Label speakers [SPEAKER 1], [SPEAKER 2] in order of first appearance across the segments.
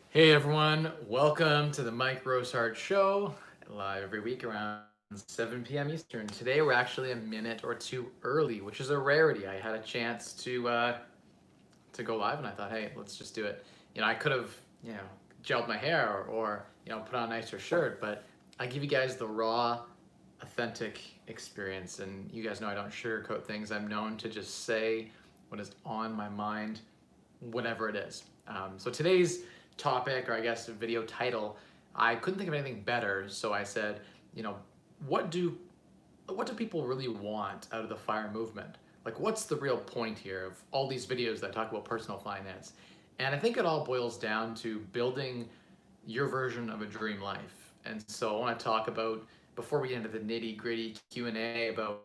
[SPEAKER 1] Hey everyone, welcome to the Mike Rosehart Show, live every week around 7 p.m. Eastern. Today we're actually a minute or two early, which is a rarity. I had a chance to go live, and I thought, hey, let's just do it. I could have gelled my hair or put on a nicer shirt, but I give you guys the raw, authentic experience, and you guys know I don't sugarcoat things. I'm known to just say what is on my mind, whatever it is. So today's topic, or I guess video title, I couldn't think of anything better, so I said, what do what do people really want out of the FIRE movement? Like, what's the real point here of all these videos that talk about personal finance? And I think it all boils down to building your version of a dream life. And so I want to talk about, before we get into the nitty gritty Q&A, about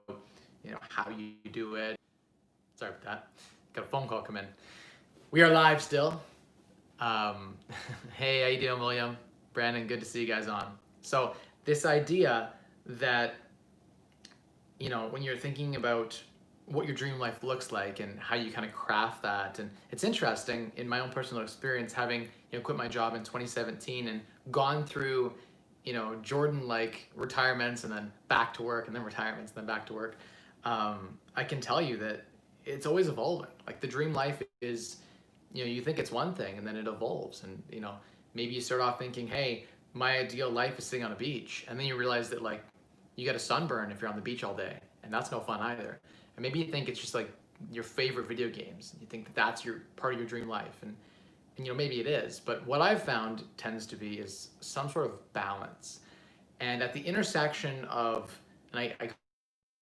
[SPEAKER 1] how you do it. Sorry about that. Got a phone call come in. We are live still. Um, hey, how you doing, William? Brandon, good to see you guys on. So this idea that, when you're thinking about what your dream life looks like and how you kind of craft that, and it's interesting in my own personal experience, having quit my job in 2017 and gone through Jordan-like retirements and then back to work and then retirements and then back to work. I can tell you that it's always evolving. Like, the dream life is, you think it's one thing and then it evolves, and maybe you start off thinking, hey, my ideal life is sitting on a beach, and then you realize that, like, you get a sunburn if you're on the beach all day, and that's no fun either. And maybe you think it's just like your favorite video games. You think that that's your part of your dream life, and maybe it is. But what I've found tends to be is some sort of balance. And at the intersection of, and I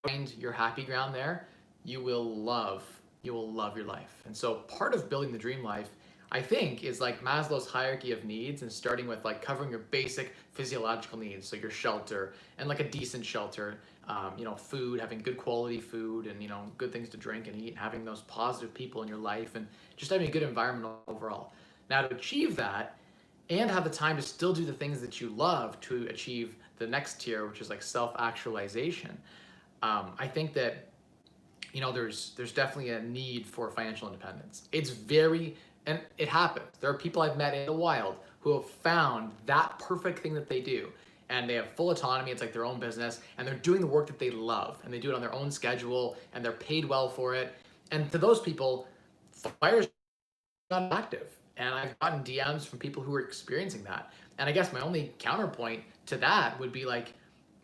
[SPEAKER 1] find your happy ground there, you will love your life. And so part of building the dream life, I think, is like Maslow's hierarchy of needs, and starting with like covering your basic physiological needs. So your shelter, and like a decent shelter, food, having good quality food, and good things to drink and eat, having those positive people in your life, and just having a good environment overall. Now, to achieve that and have the time to still do the things that you love, to achieve the next tier, which is like self-actualization, I think that there's definitely a need for financial independence. It's very, and it happens. There are people I've met in the wild who have found that perfect thing that they do, and they have full autonomy. It's like their own business, and they're doing the work that they love, and they do it on their own schedule, and they're paid well for it. And to those people, FIRE is not active. And I've gotten DMs from people who are experiencing that. And I guess my only counterpoint to that would be like,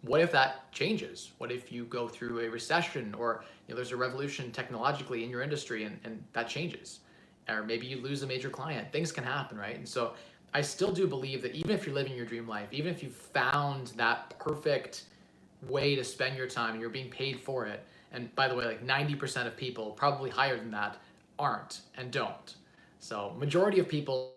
[SPEAKER 1] what if that changes? What if you go through a recession, or there's a revolution technologically in your industry, and that changes? Or maybe you lose a major client. Things can happen, right? And so I still do believe that even if you're living your dream life, even if you found that perfect way to spend your time and you're being paid for it, and by the way, like 90% of people, probably higher than that, aren't and don't. So majority of people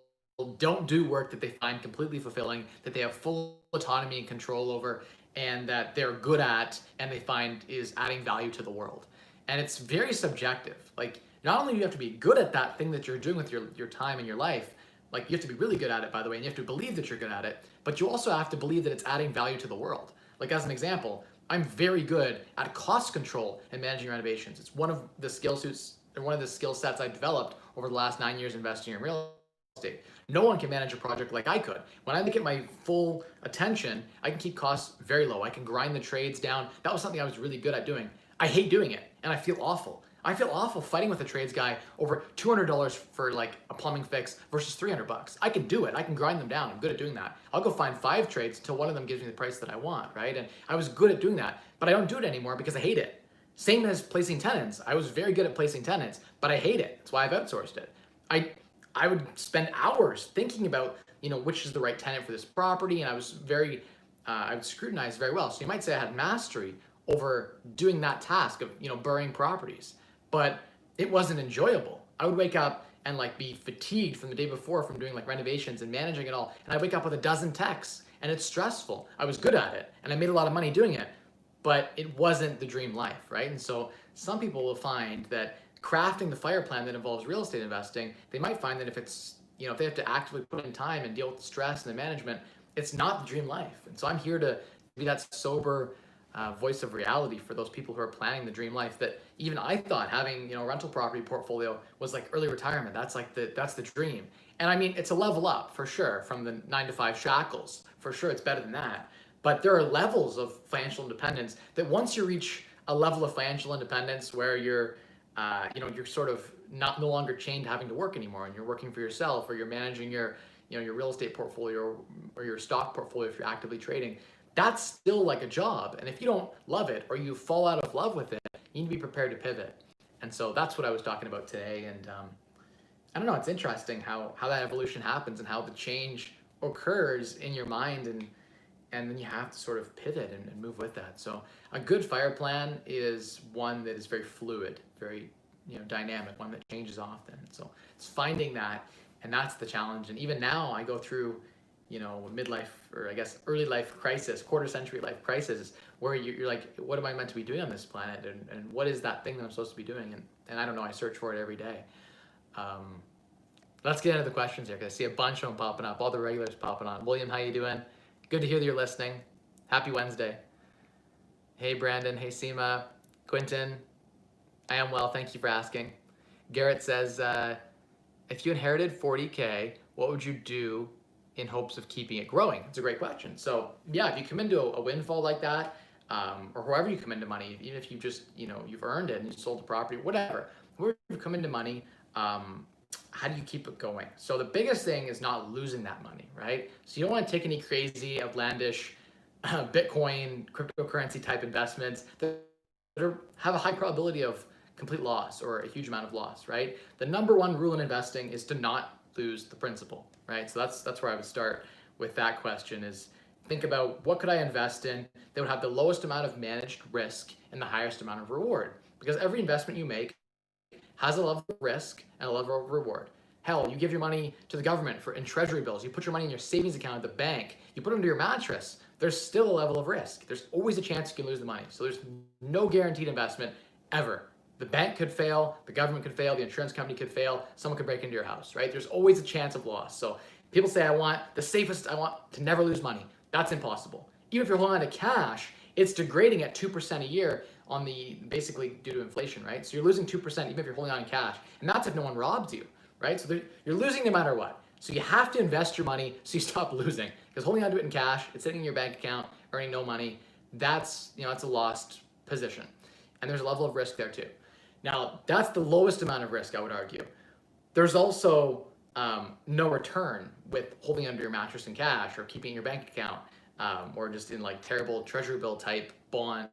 [SPEAKER 1] don't do work that they find completely fulfilling, that they have full autonomy and control over, and that they're good at, and they find is adding value to the world. And it's very subjective. Like, not only do you have to be good at that thing that you're doing with your time and your life, like, you have to be really good at it, by the way, and you have to believe that you're good at it, but you also have to believe that it's adding value to the world. Like, as an example, I'm very good at cost control and managing renovations. It's one of the skill sets I developed over the last 9 years investing in real estate. No one can manage a project like I could. When I make it my full attention, I can keep costs very low. I can grind the trades down. That was something I was really good at doing. I hate doing it, and I feel awful. I feel awful fighting with a trades guy over $200 for like a plumbing fix versus $300. I can do it. I can grind them down. I'm good at doing that. I'll go find 5 trades until one of them gives me the price that I want, right? And I was good at doing that, but I don't do it anymore because I hate it. Same as placing tenants. I was very good at placing tenants, but I hate it. That's why I've outsourced it. I would spend hours thinking about, which is the right tenant for this property, and I would scrutinize very well. So you might say I had mastery over doing that task of, burying properties, but it wasn't enjoyable. I would wake up and like be fatigued from the day before from doing like renovations and managing it all, and I wake up with a dozen texts, and it's stressful. I was good at it, and I made a lot of money doing it, but it wasn't the dream life, right? And so some people will find that crafting the FIRE plan that involves real estate investing, they might find that if it's, if they have to actively put in time and deal with the stress and the management, it's not the dream life. And so I'm here to be that sober voice of reality for those people who are planning the dream life, that even I thought having, a rental property portfolio was like early retirement. That's the dream. And I mean, it's a level up for sure from the 9 to 5 shackles. For sure, it's better than that. But there are levels of financial independence that once you reach a level of financial independence where you're sort of no longer chained to having to work anymore, and you're working for yourself, or you're managing your real estate portfolio or your stock portfolio if you're actively trading. That's still like a job. And if you don't love it or you fall out of love with it, you need to be prepared to pivot. And so that's what I was talking about today. And I don't know, it's interesting how that evolution happens and how the change occurs in your mind, and then you have to sort of pivot and move with that. So a good fire plan is one that is very fluid, very dynamic, one that changes often. So it's finding that, and that's the challenge. And even now I go through midlife, or I guess early life crisis, quarter century life crisis, where you're like, what am I meant to be doing on this planet, and what is that thing that I'm supposed to be doing? And I don't know, I search for it every day. Let's get into the questions here, because I see a bunch of them popping up, all the regulars popping on. William, how you doing? Good to hear that you're listening. Happy Wednesday. Hey Brandon, hey Seema, Quentin, I am well, thank you for asking. Garrett says, if you inherited 40K, what would you do in hopes of keeping it growing? It's a great question. So yeah, if you come into a windfall like that, or however you come into money, even if you just, you've earned it and you sold the property, whatever, where you come into money, how do you keep it going? So the biggest thing is not losing that money, right? So you don't want to take any crazy, outlandish Bitcoin, cryptocurrency type investments that have a high probability of complete loss or a huge amount of loss, right? The number one rule in investing is to not lose the principal, right? So that's where I would start with that question, is think about what could I invest in that would have the lowest amount of managed risk and the highest amount of reward? Because every investment you make has a level of risk and a level of reward. Hell, you give your money to the government in treasury bills, you put your money in your savings account at the bank, you put it under your mattress, there's still a level of risk. There's always a chance you can lose the money. So there's no guaranteed investment ever. The bank could fail, the government could fail, the insurance company could fail, someone could break into your house, right? There's always a chance of loss. So people say, I want to never lose money. That's impossible. Even if you're holding on to cash, it's degrading at 2% a year basically due to inflation, right? So you're losing 2% even if you're holding on to cash. And that's if no one robs you, right? So you're losing no matter what. So you have to invest your money so you stop losing. Because holding on to it in cash, it's sitting in your bank account, earning no money, that's a lost position. And there's a level of risk there too. Now, that's the lowest amount of risk, I would argue. There's also no return with holding under your mattress in cash or keeping your bank account, or just in like terrible treasury bill type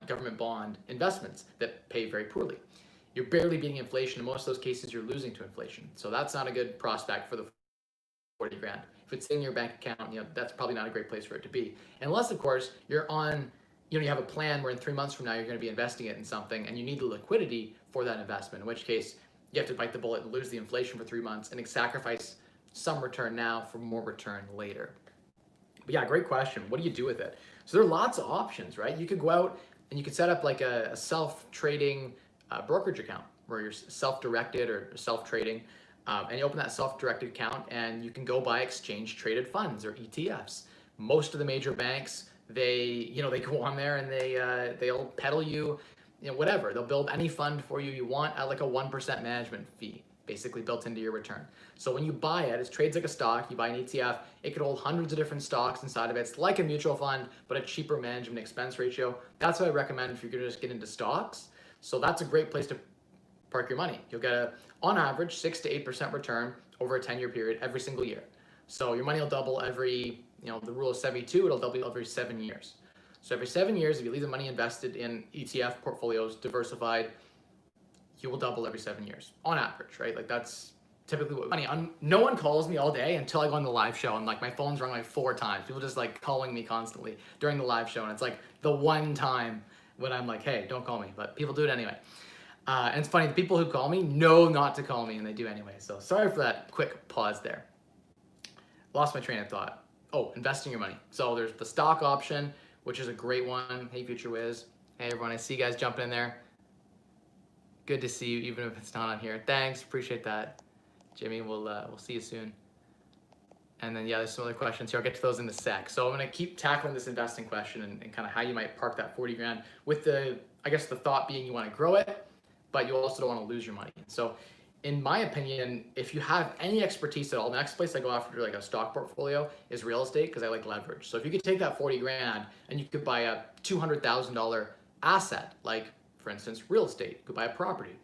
[SPEAKER 1] government bond investments that pay very poorly. You're barely beating inflation. In most of those cases, you're losing to inflation. So that's not a good prospect for the 40 grand. If it's in your bank account, that's probably not a great place for it to be. Unless, of course, you're on, you have a plan where in 3 months from now, you're going to be investing it in something and you need the liquidity for that investment, in which case you have to bite the bullet and lose the inflation for 3 months and sacrifice some return now for more return later. But yeah, great question. What do you do with it? So there are lots of options, right? You could go out and you could set up like a self-trading brokerage account where you're self-directed or self-trading. And you open that self-directed account and you can go buy exchange traded funds or ETFs. Most of the major banks, they go on there and they'll peddle you, whatever. They'll build any fund for you want at like a 1% management fee, basically built into your return. So when you buy it, it trades like a stock. You buy an ETF, it could hold hundreds of different stocks inside of it. It's like a mutual fund, but a cheaper management expense ratio. That's what I recommend if you're gonna just get into stocks. So that's a great place to park your money. You'll get on average 6 to 8% return over a 10-year period every single year. So your money will double every, the rule of 72, it'll double every 7 years. So every 7 years, if you leave the money invested in ETF portfolios, diversified, you will double every 7 years on average, right? Like that's typically what money. No one calls me all day until I go on the live show, and like my phone's rung like 4 times. People just like calling me constantly during the live show, and it's like the one time when I'm like, hey, don't call me, but people do it anyway. And it's funny, the people who call me know not to call me, and they do anyway. So sorry for that quick pause there. Lost my train of thought. Oh, investing your money. So there's the stock option, which is a great one. Hey, Future Wiz. Hey, everyone. I see you guys jumping in there. Good to see you, even if it's not on here. Thanks. Appreciate that. Jimmy, we'll see you soon. And then, yeah, there's some other questions here. I'll get to those in a sec. So I'm going to keep tackling this investing question and kind of how you might park that 40 grand with the thought being you want to grow it, but you also don't want to lose your money. So in my opinion, if you have any expertise at all, the next place I go after like a stock portfolio is real estate because I like leverage. So if you could take that 40 grand and you could buy a $200,000 asset, like for instance, real estate, you could buy a property.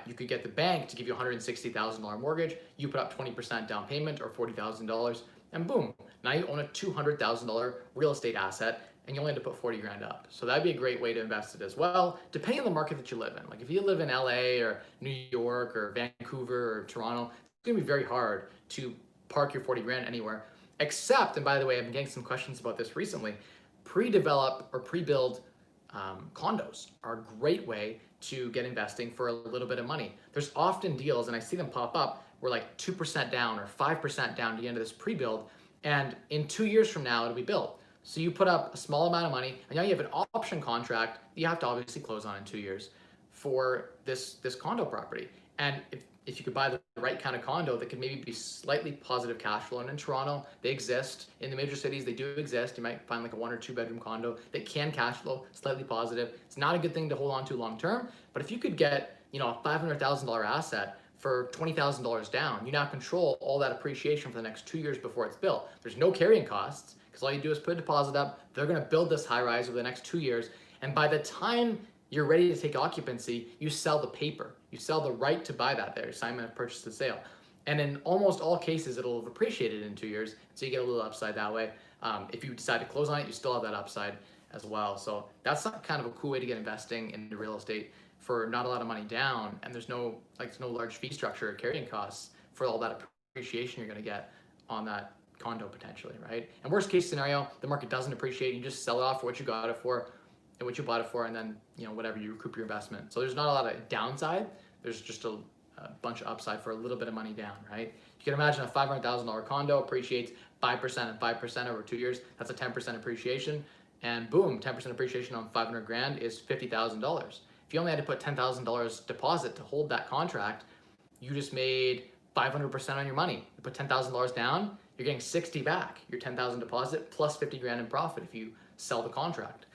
[SPEAKER 1] You could get the bank to give you a $160,000 mortgage. You put up 20% down payment or $40,000, and boom, now you own a $200,000 real estate asset, and you only had to put 40 grand up. So that'd be a great way to invest it as well, depending on the market that you live in. Like if you live in LA or New York or Vancouver or Toronto, it's gonna be very hard to park your 40 grand anywhere. Except, and by the way, I've been getting some questions about this recently, pre-develop or pre-build condos are a great way to get investing for a little bit of money. There's often deals, and I see them pop up, where like 2% down or 5% down to the end of this pre-build, and in 2 years from now, it'll be built. So you put up a small amount of money, and now you have an option contract that you have to obviously close on in 2 years for this condo property. And if you could buy the right kind of condo that could maybe be slightly positive cash flow, and in Toronto, they exist. In the major cities, they do exist. You might find like a 1 or 2 bedroom condo that can cash flow slightly positive. It's not a good thing to hold on to long term, but if you could get, you know, a $500,000 asset for $20,000 down, you now control all that appreciation for the next 2 years before it's built. There's no carrying costs because all you do is put a deposit up. They're going to build this high rise over the next 2 years, and by the time you're ready to take occupancy, you sell the paper. You sell the right to buy that there, assignment of purchase and sale. And in almost all cases, it'll have appreciated in 2 years, so you get a little upside that way. If you decide to close on it, you still have that upside as well. So that's kind of a cool way to get investing into real estate for not a lot of money down, and there's no large fee structure or carrying costs for all that appreciation you're going to get on that condo potentially, right? And worst case scenario, the market doesn't appreciate, you just sell it off for what you got it for and what you bought it for, and then, you know, whatever, you recoup your investment. So there's not a lot of downside. There's just a bunch of upside for a little bit of money down, right? You can imagine a $500,000 condo appreciates 5% and 5% over 2 years. That's a 10% appreciation, and boom, 10% appreciation on 500 grand is $50,000. If you only had to put $10,000 deposit to hold that contract, you just made 500% on your money. You put $10,000 down, you're getting 60 back. Your 10,000 deposit plus 50 grand in profit if you sell the contract.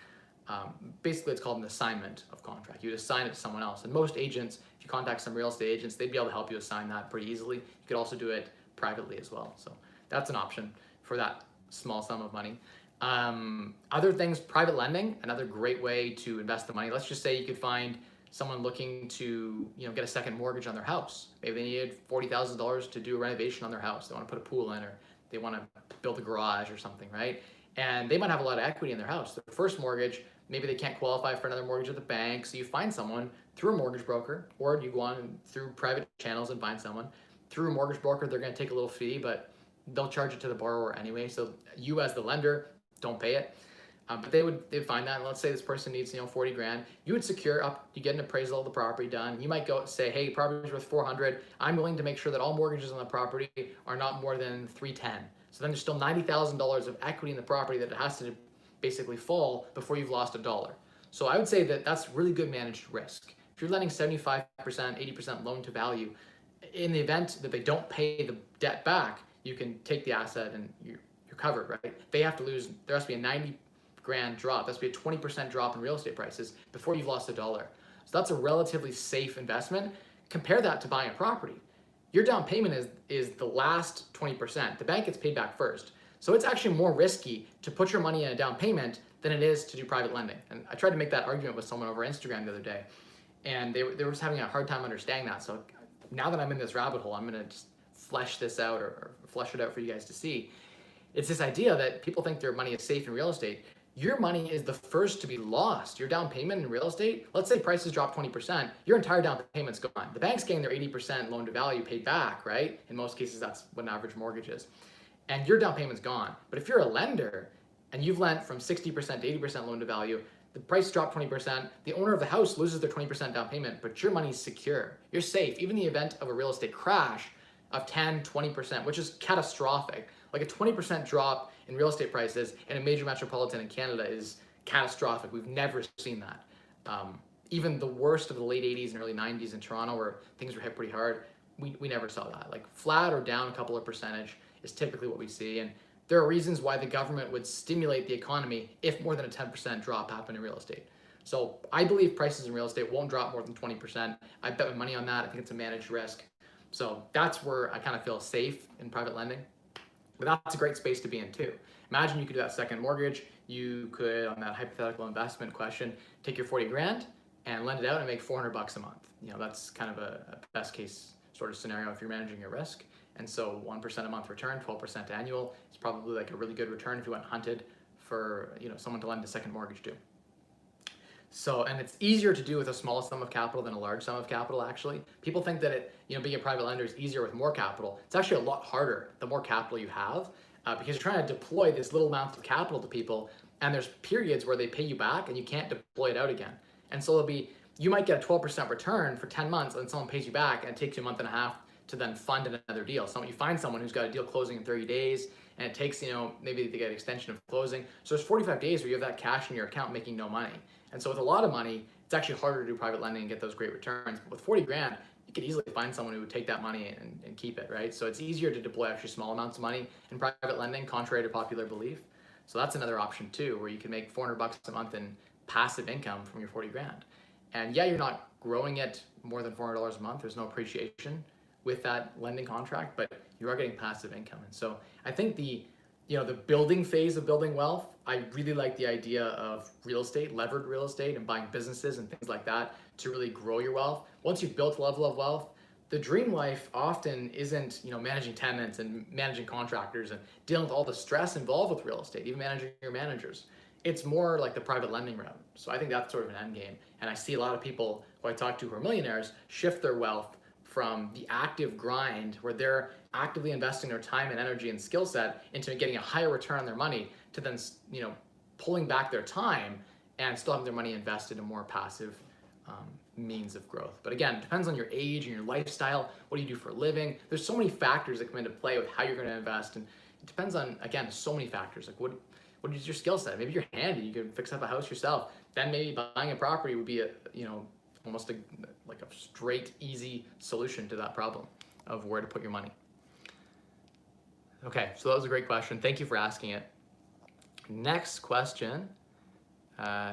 [SPEAKER 1] Basically, it's called an assignment of contract. You assign it to someone else. And most agents, if you contact some real estate agents, they'd be able to help you assign that pretty easily. You could also do it privately as well. So that's an option for that small sum of money. Other things, private lending, another great way to invest the money. Let's just say you could find someone looking to, you know, get a second mortgage on their house. Maybe they needed $40,000 to do a renovation on their house. They want to put a pool in, or they want to build a garage or something, right? And they might have a lot of equity in their house. Their first mortgage, maybe they can't qualify for another mortgage at the bank, so you find someone through a mortgage broker, or you go on through private channels and find someone. Through a mortgage broker, they're going to take a little fee, but they'll charge it to the borrower anyway, so you as the lender don't pay it. But they'd find that, and let's say this person needs, you know, 40 grand. You would secure up, you get an appraisal of the property done. You might go say, hey, property's worth 400. I'm willing to make sure that all mortgages on the property are not more than 310. So then there's still $90,000 of equity in the property that has to basically fall before you've lost a dollar. So I would say that that's really good managed risk. If you're lending 75%, 80% loan to value, in the event that they don't pay the debt back, you can take the asset and you're covered, right? There has to be a 90 grand drop. There has to be a 20% drop in real estate prices before you've lost a dollar. So that's a relatively safe investment. Compare that to buying a property. Your down payment is the last 20%. The bank gets paid back first. So it's actually more risky to put your money in a down payment than it is to do private lending. And I tried to make that argument with someone over Instagram the other day, and they were just having a hard time understanding that. So now that I'm in this rabbit hole, I'm gonna just flesh this out or flesh it out for you guys to see. It's this idea that people think their money is safe in real estate. Your money is the first to be lost. Your down payment in real estate, let's say prices drop 20%, your entire down payment's gone. The bank's getting their 80% loan to value paid back, right? In most cases, that's what an average mortgage is. And your down payment's gone. But if you're a lender and you've lent from 60% to 80% loan to value, the price dropped 20%, the owner of the house loses their 20% down payment, but your money's secure. You're safe. Even in the event of a real estate crash of 10, 20%, which is catastrophic. Like a 20% drop in real estate prices in a major metropolitan in Canada is catastrophic. We've never seen that. Even the worst of the late 80s and early 90s in Toronto, where things were hit pretty hard, we never saw that. Like flat or down a couple of percentage is typically what we see. And there are reasons why the government would stimulate the economy if more than a 10% drop happened in real estate. So I believe prices in real estate won't drop more than 20%. I bet my money on that. I think it's a managed risk. So that's where I kind of feel safe in private lending. But that's a great space to be in too. Imagine you could do that second mortgage. You could, on that hypothetical investment question, take your 40 grand and lend it out and make 400 bucks a month. That's kind of a best case sort of scenario if you're managing your risk. And so 1% a month return, 12% annual is probably like a really good return if you went hunted for someone to lend a second mortgage to. So, and it's easier to do with a small sum of capital than a large sum of capital, actually. People think that being a private lender is easier with more capital. It's actually a lot harder the more capital you have, because you're trying to deploy this little amount of capital to people, and there's periods where they pay you back and you can't deploy it out again. And so you might get a 12% return for 10 months and someone pays you back and it takes you a month and a half to then fund another deal. So you find someone who's got a deal closing in 30 days and it takes, maybe they get an extension of closing. So there's 45 days where you have that cash in your account making no money. And so with a lot of money, it's actually harder to do private lending and get those great returns. But with 40 grand, you could easily find someone who would take that money and keep it, right? So it's easier to deploy actually small amounts of money in private lending, contrary to popular belief. So that's another option too, where you can make 400 bucks a month in passive income from your 40 grand. And yeah, you're not growing it more than $400 a month. There's no appreciation with that lending contract, but you are getting passive income. And so I think the building phase of building wealth, I really like the idea of real estate, levered real estate, and buying businesses and things like that to really grow your wealth. Once you've built a level of wealth, the dream life often isn't, managing tenants and managing contractors and dealing with all the stress involved with real estate, even managing your managers. It's more like the private lending route. So I think that's sort of an end game. And I see a lot of people who I talk to who are millionaires shift their wealth from the active grind where they're actively investing their time and energy and skill set into getting a higher return on their money to then, pulling back their time and still having their money invested in more passive means of growth. But again, it depends on your age and your lifestyle. What do you do for a living? There's so many factors that come into play with how you're going to invest. And it depends on, again, so many factors. Like what is your skill set? Maybe you're handy. You can fix up a house yourself. Then maybe buying a property would be almost like a straight, easy solution to that problem of where to put your money. Okay, so that was a great question. Thank you for asking it. Next question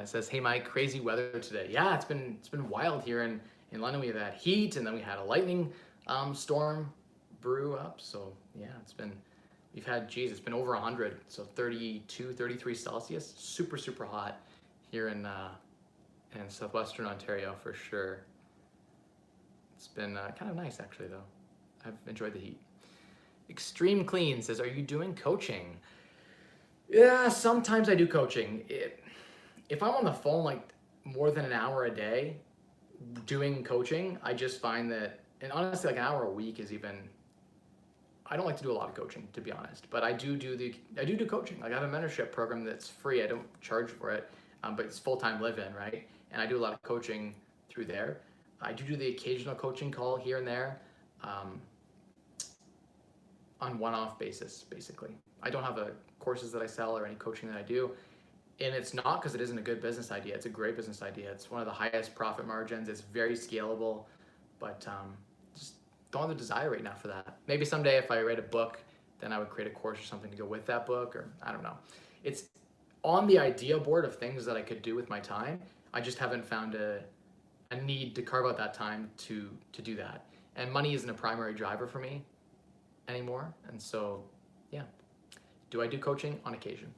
[SPEAKER 1] says, "Hey Mike, crazy weather today." Yeah, it's been wild here in London. We've had heat, and then we had a lightning storm brew up. So yeah, it's been over 100. So 32, 33 Celsius, super, super hot here in southwestern Ontario for sure. It's been kind of nice actually though. I've enjoyed the heat. Extreme Clean says, "Are you doing coaching?" Yeah, sometimes I do coaching. If I'm on the phone like more than an hour a day doing coaching, I just find that, and honestly, like an hour a week is even. I don't like to do a lot of coaching, to be honest, but I do coaching. Like I have a mentorship program that's free. I don't charge for it, but it's full-time live-in, right? And I do a lot of coaching through there. I do the occasional coaching call here and there. On one-off basis, basically. I don't have courses that I sell or any coaching that I do. And it's not because it isn't a good business idea. It's a great business idea. It's one of the highest profit margins. It's very scalable, but just don't have the desire right now for that. Maybe someday if I write a book, then I would create a course or something to go with that book, or I don't know. It's on the idea board of things that I could do with my time. I just haven't found a need to carve out that time to do that. And money isn't a primary driver for me anymore. And so, yeah. Do I do coaching? On occasion.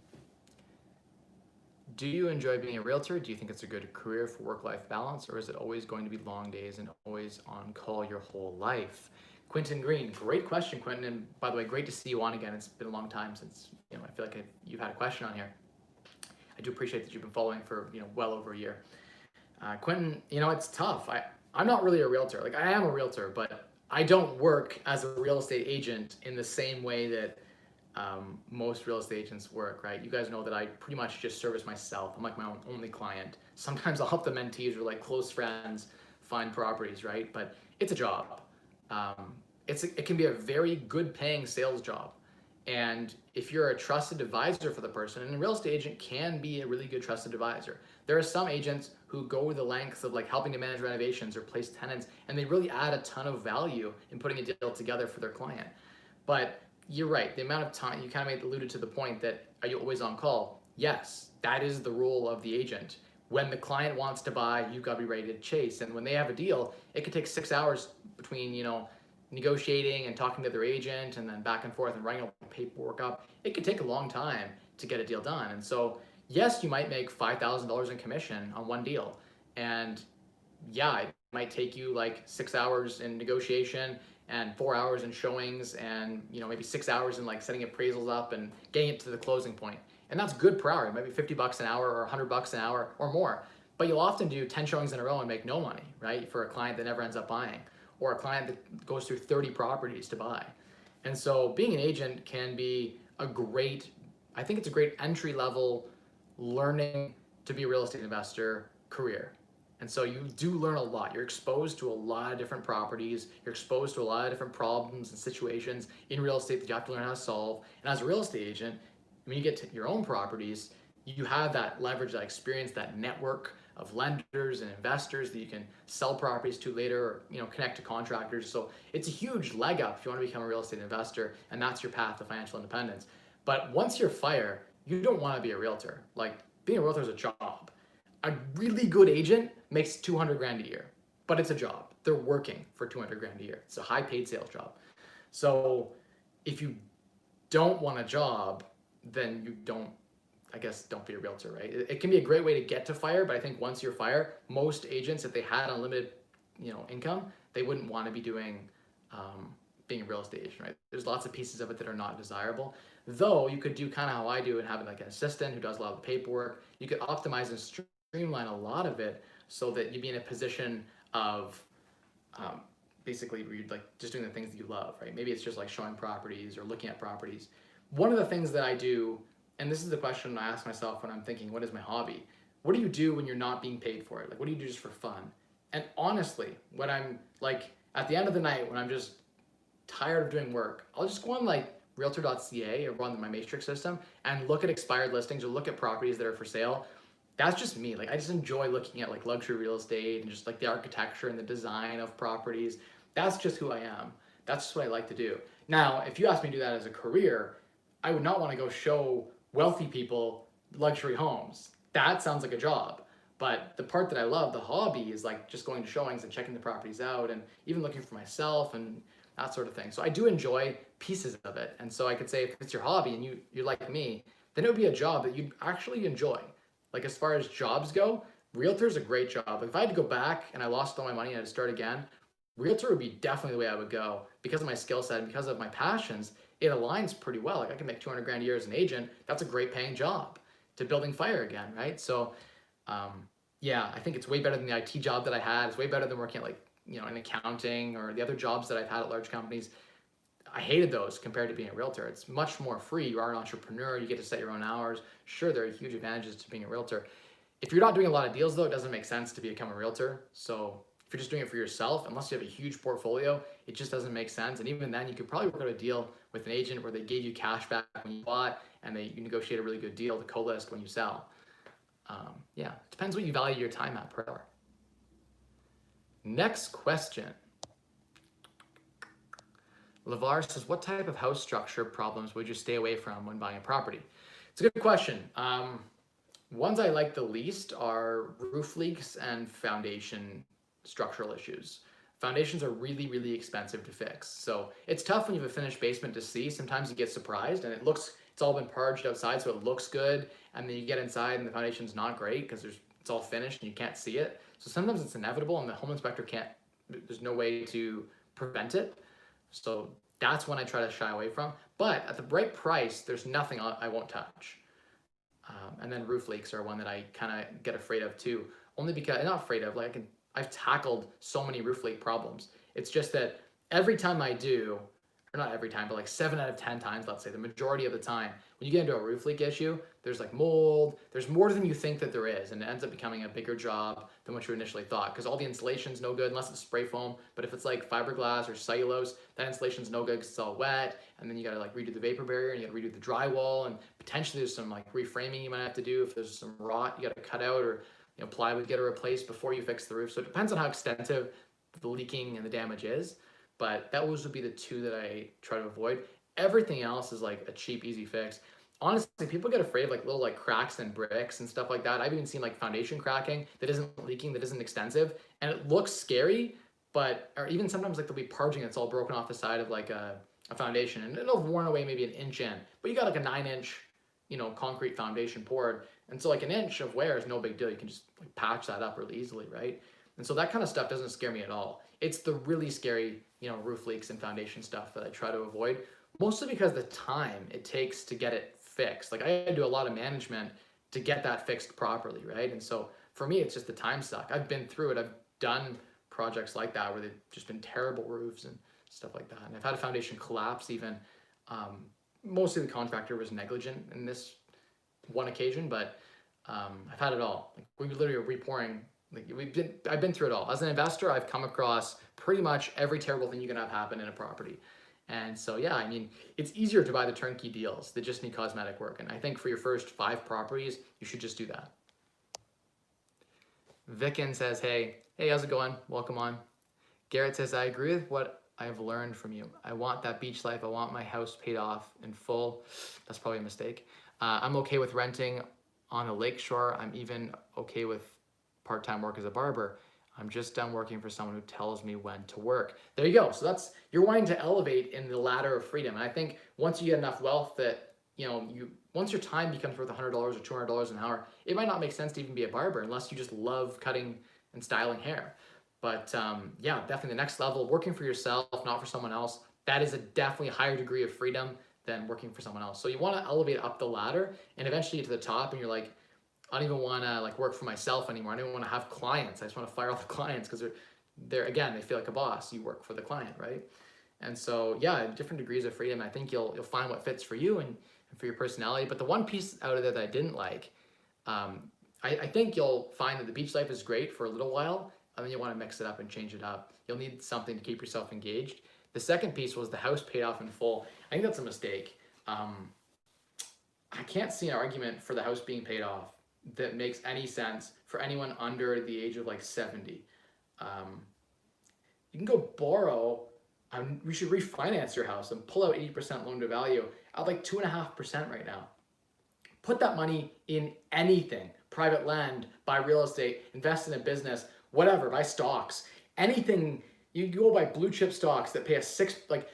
[SPEAKER 1] Do you enjoy being a realtor? Do you think it's a good career for work-life balance, or is it always going to be long days and always on call your whole life? Quentin Green, great question, Quentin. And by the way, great to see you on again. It's been a long time since, I feel like you've had a question on here. I do appreciate that you've been following for, well over a year. Quentin, it's tough. I'm not really a realtor. Like I am a realtor, but I don't work as a real estate agent in the same way that most real estate agents work, right? You guys know that I pretty much just service myself. I'm like my only client. Sometimes I'll help the mentees or like close friends find properties, right? But it's a job. It can be a very good paying sales job. And if you're a trusted advisor for the person, and a real estate agent can be a really good trusted advisor. There are some agents who go the lengths of like helping to manage renovations or place tenants, and they really add a ton of value in putting a deal together for their client. But you're right, the amount of time, you kind of alluded to the point that, are you always on call? Yes, that is the role of the agent. When the client wants to buy, you've got to be ready to chase. And when they have a deal, it could take 6 hours between, negotiating and talking to their agent and then back and forth and writing all the paperwork up, it could take a long time to get a deal done. And so, yes, you might make $5,000 in commission on one deal. And yeah, it might take you like 6 hours in negotiation and 4 hours in showings and maybe 6 hours in like setting appraisals up and getting it to the closing point. And that's good per hour. It might be $50 an hour or $100 an hour or more. But you'll often do 10 showings in a row and make no money, right? For a client that never ends up buying, or a client that goes through 30 properties to buy. And so being an agent can be I think it's a great entry level learning to be a real estate investor career. And so you do learn a lot. You're exposed to a lot of different properties. You're exposed to a lot of different problems and situations in real estate that you have to learn how to solve. And as a real estate agent, when you get to your own properties, you have that leverage, that experience, that network of lenders and investors that you can sell properties to later, or connect to contractors. So it's a huge leg up if you want to become a real estate investor, and that's your path to financial independence. But once you're FIRE, you don't want to be a realtor. Like, being a realtor is a job. A really good agent makes 200 grand a year, but it's a job. They're working for 200 grand a year. It's a high paid sales job. So if you don't want a job, then you don't be a realtor, right? It can be a great way to get to FIRE, but I think once you're FIRE, most agents, if they had unlimited, income, they wouldn't want to be doing, being a real estate agent, right? There's lots of pieces of it that are not desirable. Though you could do kind of how I do and have like an assistant who does a lot of the paperwork. You could optimize and streamline a lot of it so that you'd be in a position of basically where you're like just doing the things that you love, right? Maybe it's just like showing properties or looking at properties. One of the things that I do, and this is the question I ask myself when I'm thinking, what is my hobby? What do you do when you're not being paid for it? Like, what do you do just for fun? And honestly, when I'm like at the end of the night, when I'm just tired of doing work, I'll just go on like Realtor.ca or go on my Matrix system and look at expired listings or look at properties that are for sale. That's just me. Like, I just enjoy looking at like luxury real estate and just like the architecture and the design of properties. That's just who I am. That's just what I like to do. Now, if you ask me to do that as a career, I would not want to go show wealthy people luxury homes. That sounds like a job. But the part that I love, the hobby, is like just going to showings and checking the properties out and even looking for myself and that sort of thing. So I do enjoy pieces of it. And so I could say if it's your hobby and you're like me, then it would be a job that you'd actually enjoy. Like, as far as jobs go, realtor is a great job. Like, if I had to go back and I lost all my money and I had to start again, realtor would be definitely the way I would go because of my skill set and because of my passions. It aligns pretty well. Like, I can make 200 grand a year as an agent. That's a great paying job to building FIRE again, right? So, yeah, I think it's way better than the IT job that I had. It's way better than working at like, in accounting or the other jobs that I've had at large companies. I hated those compared to being a realtor. It's much more free. You are an entrepreneur. You get to set your own hours. Sure, there are huge advantages to being a realtor. If you're not doing a lot of deals, though, it doesn't make sense to become a realtor. So if you're just doing it for yourself, unless you have a huge portfolio, it just doesn't make sense. And even then, you could probably work out a deal with an agent where they gave you cash back when you bought and you negotiate a really good deal to co-list when you sell. Yeah, depends what you value your time at per hour. Next question. LeVar says, what type of house structure problems would you stay away from when buying a property? It's a good question. Ones I like the least are roof leaks and foundation structural issues. Foundations are really, really expensive to fix. So it's tough when you have a finished basement to see. Sometimes you get surprised and it's all been parged outside, so it looks good. And then you get inside and the foundation's not great because it's all finished and you can't see it. So sometimes it's inevitable and the home inspector there's no way to prevent it. So that's when I try to shy away from. But at the right price, there's nothing I won't touch. And then roof leaks are one that I kind of get afraid of too. Only because, not afraid of, like I've tackled so many roof leak problems. It's just that every time I do, or not every time, but like 7 out of 10 times, let's say, the majority of the time, when you get into a roof leak issue, there's like mold, there's more than you think that there is, and it ends up becoming a bigger job than what you initially thought, because all the insulation's no good unless it's spray foam, but if it's like fiberglass or cellulose, that insulation's no good because it's all wet, and then you gotta like redo the vapor barrier, and you gotta redo the drywall, and potentially there's some like reframing you might have to do. If there's some rot, you gotta cut out, or plywood get replaced before you fix the roof. So it depends on how extensive the leaking and the damage is. But those would be the two that I try to avoid. Everything else is like a cheap, easy fix. Honestly, people get afraid of like little like cracks in bricks and stuff like that. I've even seen like foundation cracking that isn't leaking, that isn't extensive, and it looks scary. or even sometimes like there'll be parging that's all broken off the side of like a foundation, and it'll have worn away maybe an inch in, but you got like a 9-inch, concrete foundation poured. And so like an inch of wear is no big deal. You can just like patch that up really easily, right? And so that kind of stuff doesn't scare me at all. It's the really scary, roof leaks and foundation stuff that I try to avoid, mostly because the time it takes to get it fixed. Like I do a lot of management to get that fixed properly, right? And so for me, it's just the time suck. I've been through it. I've done projects like that where they've just been terrible roofs and stuff like that. And I've had a foundation collapse even. Mostly the contractor was negligent in this one occasion, but I've had it all. Like we literally are repouring. Like I've been through it all. As an investor, I've come across pretty much every terrible thing you can have happen in a property. And so, yeah, I mean, it's easier to buy the turnkey deals that just need cosmetic work. And I think for your first 5 properties, you should just do that. Vicken says, hey, how's it going? Welcome on. Garrett says, I agree with what I've learned from you. I want that beach life. I want my house paid off in full. That's probably a mistake. I'm okay with renting on a lakeshore. I'm even okay with part-time work as a barber. I'm just done working for someone who tells me when to work. There you go. So you're wanting to elevate in the ladder of freedom. And I think once you get enough wealth that, once your time becomes worth $100 or $200 an hour, it might not make sense to even be a barber unless you just love cutting and styling hair. But yeah, definitely the next level, working for yourself, not for someone else, that is a definitely higher degree of freedom than working for someone else. So you want to elevate up the ladder and eventually get to the top and you're like, I don't even want to like work for myself anymore. I don't even want to have clients. I just want to fire all the clients because they're again, they feel like a boss. You work for the client, right? And so yeah, different degrees of freedom. I think you'll find what fits for you and for your personality. But the one piece out of there that I didn't like, I think you'll find that the beach life is great for a little while, and then you want to mix it up and change it up. You'll need something to keep yourself engaged. The second piece was the house paid off in full. I think that's a mistake. I can't see an argument for the house being paid off that makes any sense for anyone under the age of like 70. You can go borrow, we should refinance your house and pull out 80% loan to value at like 2.5% right now. Put that money in anything, private land, buy real estate, invest in a business, whatever, buy stocks, anything. You go buy blue chip stocks that pay like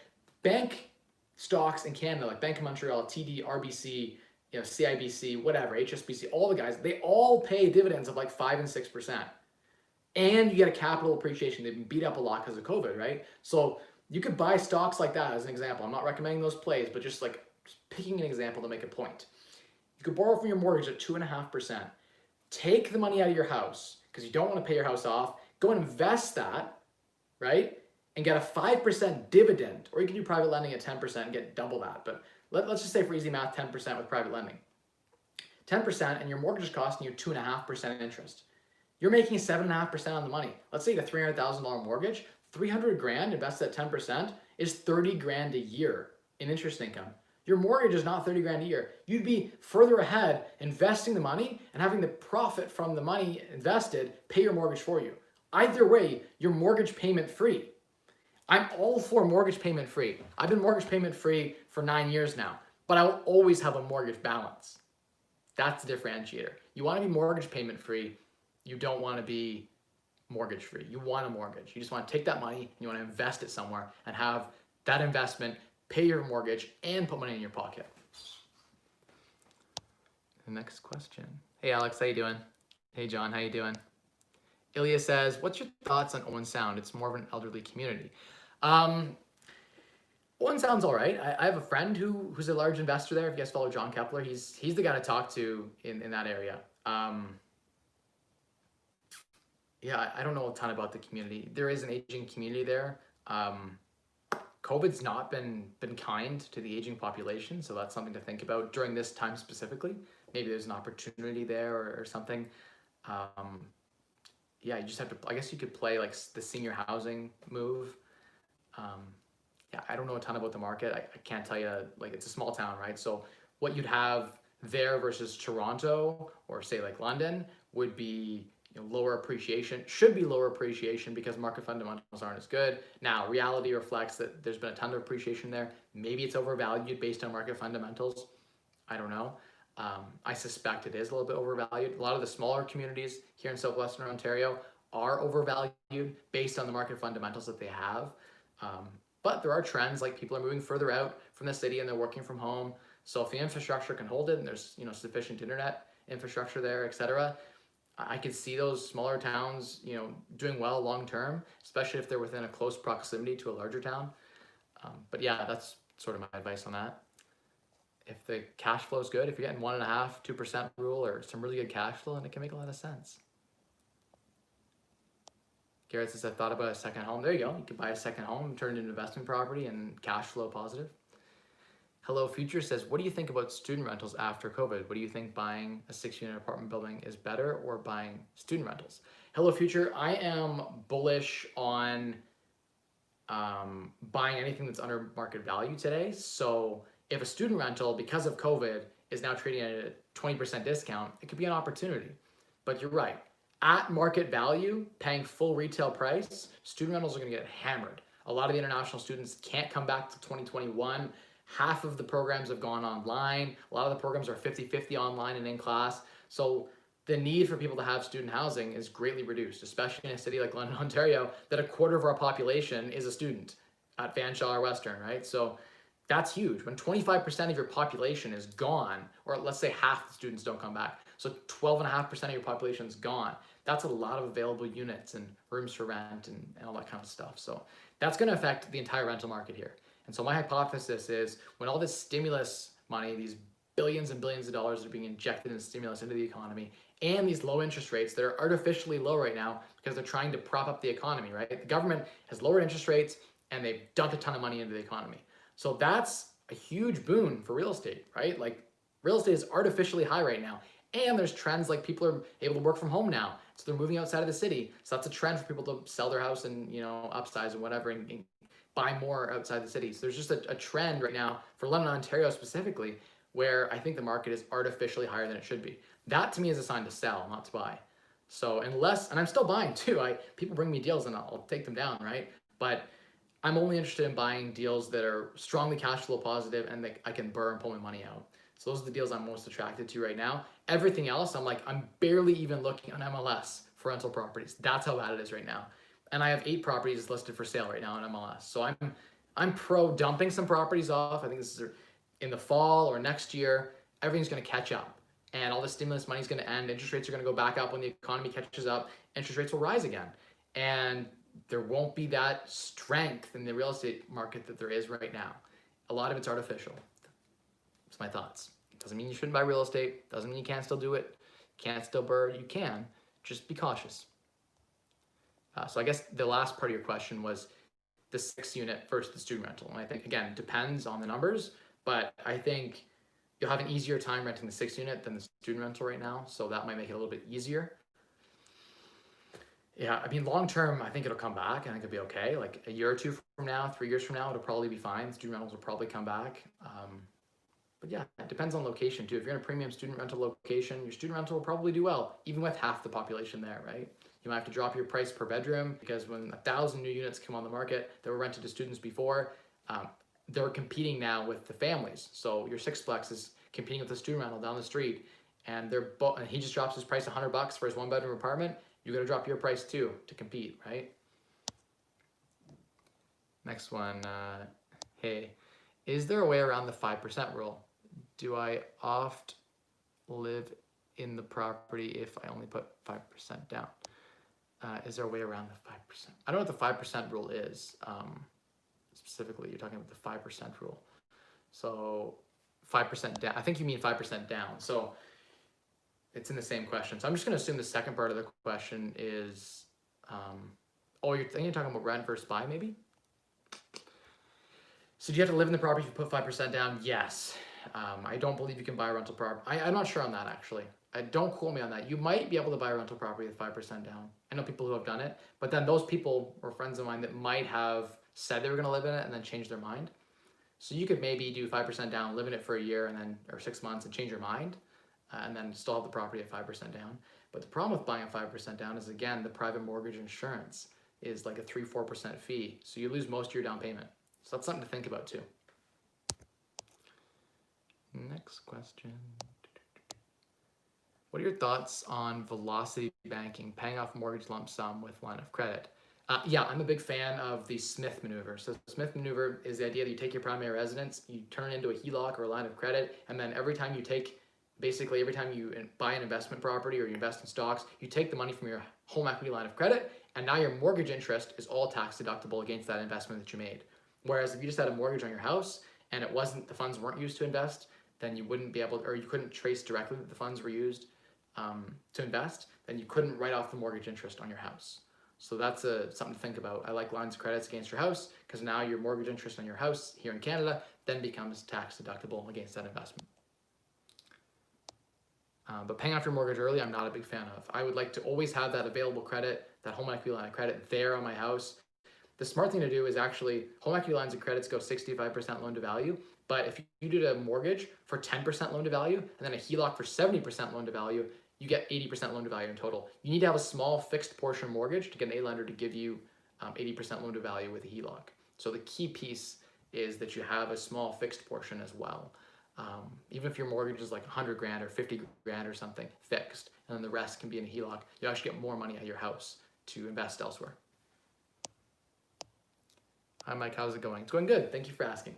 [SPEAKER 1] bank stocks in Canada, like Bank of Montreal, TD, RBC, CIBC, whatever, HSBC, all the guys, they all pay dividends of like 5 and 6%. And you get a capital appreciation. They've been beat up a lot because of COVID, right? So you could buy stocks like that as an example. I'm not recommending those plays, but just picking an example to make a point. You could borrow from your mortgage at 2.5%. Take the money out of your house because you don't want to pay your house off. Go and invest that, right? And get a 5% dividend. Or you can do private lending at 10% and get double that. But let's just say for easy math, 10% with private lending. 10% and your mortgage is costing you 2.5% interest. You're making 7.5% on the money. Let's say you get a $300,000 mortgage, 300 grand invested at 10% is 30 grand a year in interest income. Your mortgage is not 30 grand a year. You'd be further ahead investing the money and having the profit from the money invested pay your mortgage for you. Either way, you're mortgage payment free. I'm all for mortgage payment free. I've been mortgage payment free for 9 years now, but I will always have a mortgage balance. That's the differentiator. You want to be mortgage payment free. You don't want to be mortgage free. You want a mortgage. You just want to take that money and you want to invest it somewhere and have that investment pay your mortgage and put money in your pocket. The next question. Hey Alex, how you doing? Hey John, how you doing? Ilya says, what's your thoughts on Owen Sound? It's more of an elderly community. Owen Sound's all right. I have a friend who's a large investor there. If you guys follow John Kepler, he's the guy to talk to in that area. Yeah, I don't know a ton about the community. There is an aging community there. COVID's not been kind to the aging population, so that's something to think about during this time specifically. Maybe there's an opportunity there or something. Yeah, you just have to, I guess you could play like the senior housing move. Yeah, I don't know a ton about the market. I can't tell you, like it's a small town, right? So what you'd have there versus Toronto or say like London would be lower appreciation, should be lower appreciation because market fundamentals aren't as good. Now, reality reflects that there's been a ton of appreciation there. Maybe it's overvalued based on market fundamentals. I don't know. I suspect it is a little bit overvalued. A lot of the smaller communities here in Southwestern Ontario are overvalued based on the market fundamentals that they have. But there are trends, like people are moving further out from the city and they're working from home. So if the infrastructure can hold it and there's sufficient internet infrastructure there, etc., I could see those smaller towns doing well long term, especially if they're within a close proximity to a larger town. But yeah, that's sort of my advice on that. If the cash flow is good, if you're getting 1.5%, 2% rule or some really good cash flow, then it can make a lot of sense. Garrett says, I thought about a second home. There you go. You could buy a second home, turn it into investment property and cash flow positive. Hello Future says, what do you think about student rentals after COVID? What do you think buying a 6-unit apartment building is better or buying student rentals? Hello Future, I am bullish on buying anything that's under market value today. So if a student rental, because of COVID, is now trading at a 20% discount, it could be an opportunity. But you're right. At market value, paying full retail price, student rentals are going to get hammered. A lot of the international students can't come back to 2021. Half of the programs have gone online. A lot of the programs are 50-50 online and in class. So the need for people to have student housing is greatly reduced, especially in a city like London, Ontario, that a quarter of our population is a student at Fanshawe or Western, right? So that's huge. When 25% of your population is gone, or let's say half the students don't come back, so 12.5% of your population is gone, that's a lot of available units and rooms for rent and all that kind of stuff. So that's going to affect the entire rental market here. And so my hypothesis is when all this stimulus money, these billions and billions of dollars are being injected in stimulus into the economy, and these low interest rates that are artificially low right now because they're trying to prop up the economy, right? The government has lowered interest rates and they've dumped a ton of money into the economy. So that's a huge boon for real estate, right? Like real estate is artificially high right now. And there's trends like people are able to work from home now. So they're moving outside of the city. So that's a trend for people to sell their house and, upsize and whatever and buy more outside the city. So there's just a trend right now for London, Ontario specifically, where I think the market is artificially higher than it should be. That to me is a sign to sell, not to buy. So and I'm still buying too. People bring me deals and I'll take them down, right? But I'm only interested in buying deals that are strongly cash flow positive and that I can burn and pull my money out. So those are the deals I'm most attracted to right now. Everything else, I'm barely even looking on MLS for rental properties. That's how bad it is right now. And I have 8 properties listed for sale right now on MLS. So I'm pro dumping some properties off. I think this is in the fall or next year. Everything's going to catch up. And all the stimulus money is going to end. Interest rates are going to go back up when the economy catches up. Interest rates will rise again. And there won't be that strength in the real estate market that there is right now. A lot of it's artificial. That's my thoughts. Doesn't mean you shouldn't buy real estate. Doesn't mean you can't still do it. Can't still burr. You can. Just be cautious. So I guess the last part of your question was the 6-unit versus the student rental. And I think, again, it depends on the numbers, but I think you'll have an easier time renting the 6-unit than the student rental right now. So that might make it a little bit easier. Yeah, long term, I think it'll come back and I think it'll be okay. Like a year or two from now, 3 years from now, it'll probably be fine. Student rentals will probably come back. But yeah, it depends on location too. If you're in a premium student rental location, your student rental will probably do well, even with half the population there, right? You might have to drop your price per bedroom because when 1,000 new units come on the market that were rented to students before, they're competing now with the families. So your sixplex is competing with the student rental down the street, and he just drops his price $100 for his 1-bedroom apartment. You got to drop your price too to compete, right? Next one. Hey, is there a way around the 5% rule? Do I oft live in the property if I only put 5% down? Is there a way around the 5%? I don't know what the 5% rule is. Specifically, you're talking about the 5% rule. So 5% down. I think you mean 5% down. So it's in the same question. So I'm just going to assume the second part of the question is, you're talking about rent versus buy, maybe? So do you have to live in the property if you put 5% down? Yes. I don't believe you can buy a rental property. I'm not sure on that, actually. Don't quote me on that. You might be able to buy a rental property with 5% down. I know people who have done it, but then those people were friends of mine that might have said they were going to live in it and then change their mind. So you could maybe do 5% down, live in it for a year or 6 months and change your mind, and then still have the property at 5% down. But the problem with buying at 5% down is, again, the private mortgage insurance is like a 3-4% fee. So you lose most of your down payment. So that's something to think about too. Next question. What are your thoughts on velocity banking, paying off mortgage lump sum with line of credit? Yeah, I'm a big fan of the Smith maneuver. So the Smith maneuver is the idea that you take your primary residence, you turn it into a HELOC or a line of credit, and then basically every time you buy an investment property or you invest in stocks, you take the money from your home equity line of credit, and now your mortgage interest is all tax deductible against that investment that you made. Whereas if you just had a mortgage on your house and the funds weren't used to invest, then you wouldn't be able, or you couldn't trace directly that the funds were used to invest, then you couldn't write off the mortgage interest on your house. So that's something to think about. I like lines of credits against your house because now your mortgage interest on your house here in Canada then becomes tax deductible against that investment. But paying off your mortgage early, I'm not a big fan of. I would like to always have that available credit, that home equity line of credit there on my house. The smart thing to do is actually home equity lines of credits go 65% loan to value. But if you did a mortgage for 10% loan to value and then a HELOC for 70% loan to value, you get 80% loan to value in total. You need to have a small fixed portion mortgage to get an A lender to give you 80% loan to value with a HELOC. So the key piece is that you have a small fixed portion as well. Even if your mortgage is like 100 grand or 50 grand or something fixed, and then the rest can be in a HELOC, you actually get more money out of your house to invest elsewhere. Hi Mike, how's it going? It's going good, thank you for asking.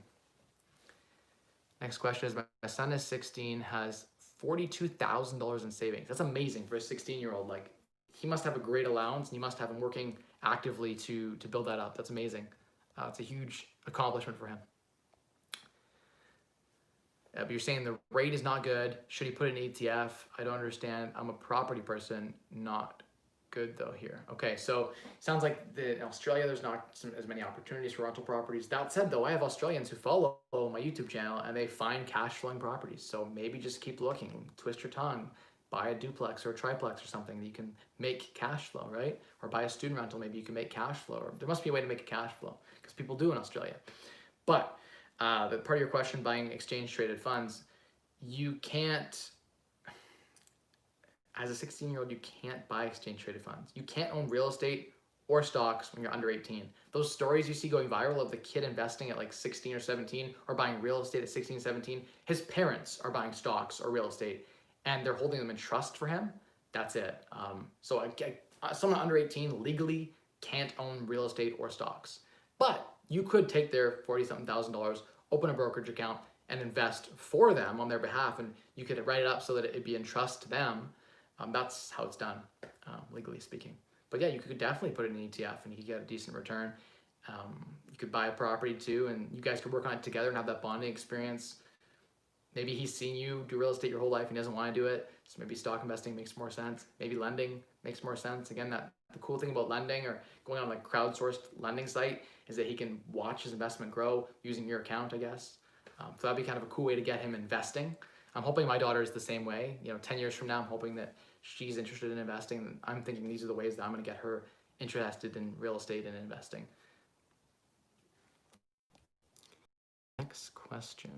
[SPEAKER 1] Next question is, my son is 16, has $42,000 in savings. That's amazing for a 16-year-old. Like, he must have a great allowance and you must have him working actively to build that up. That's amazing. It's a huge accomplishment for him. But you're saying the rate is not good. Should he put it in ETF? I don't understand. I'm a property person, not good though here. Okay, so sounds like in Australia there's not as many opportunities for rental properties. That said though, I have Australians who follow my YouTube channel and they find cash flowing properties. So maybe just keep looking, twist your tongue, buy a duplex or a triplex or something that you can make cash flow, right? Or buy a student rental, maybe you can make cash flow. Or there must be a way to make a cash flow because people do in Australia. But the part of your question, buying exchange traded funds, you can't, as a 16-year-old, you can't buy exchange traded funds. You can't own real estate or stocks when you're under 18. Those stories you see going viral of the kid investing at like 16 or 17 or buying real estate at 16, 17, his parents are buying stocks or real estate and they're holding them in trust for him. That's it. So someone under 18 legally can't own real estate or stocks. But you could take their $40-something thousand, open a brokerage account and invest for them on their behalf, and you could write it up so that it'd be in trust to them. That's how it's done, legally speaking. But yeah, you could definitely put it in an ETF and you could get a decent return. You could buy a property too, and you guys could work on it together and have that bonding experience. Maybe he's seen you do real estate your whole life and he doesn't want to do it, so maybe stock investing makes more sense. Maybe lending makes more sense. Again, the cool thing about lending or going on like crowdsourced lending site is that he can watch his investment grow using your account, I guess. So that'd be kind of a cool way to get him investing. I'm hoping my daughter is the same way. 10 years from now, I'm hoping that she's interested in investing. I'm thinking these are the ways that I'm going to get her interested in real estate and investing. Next question.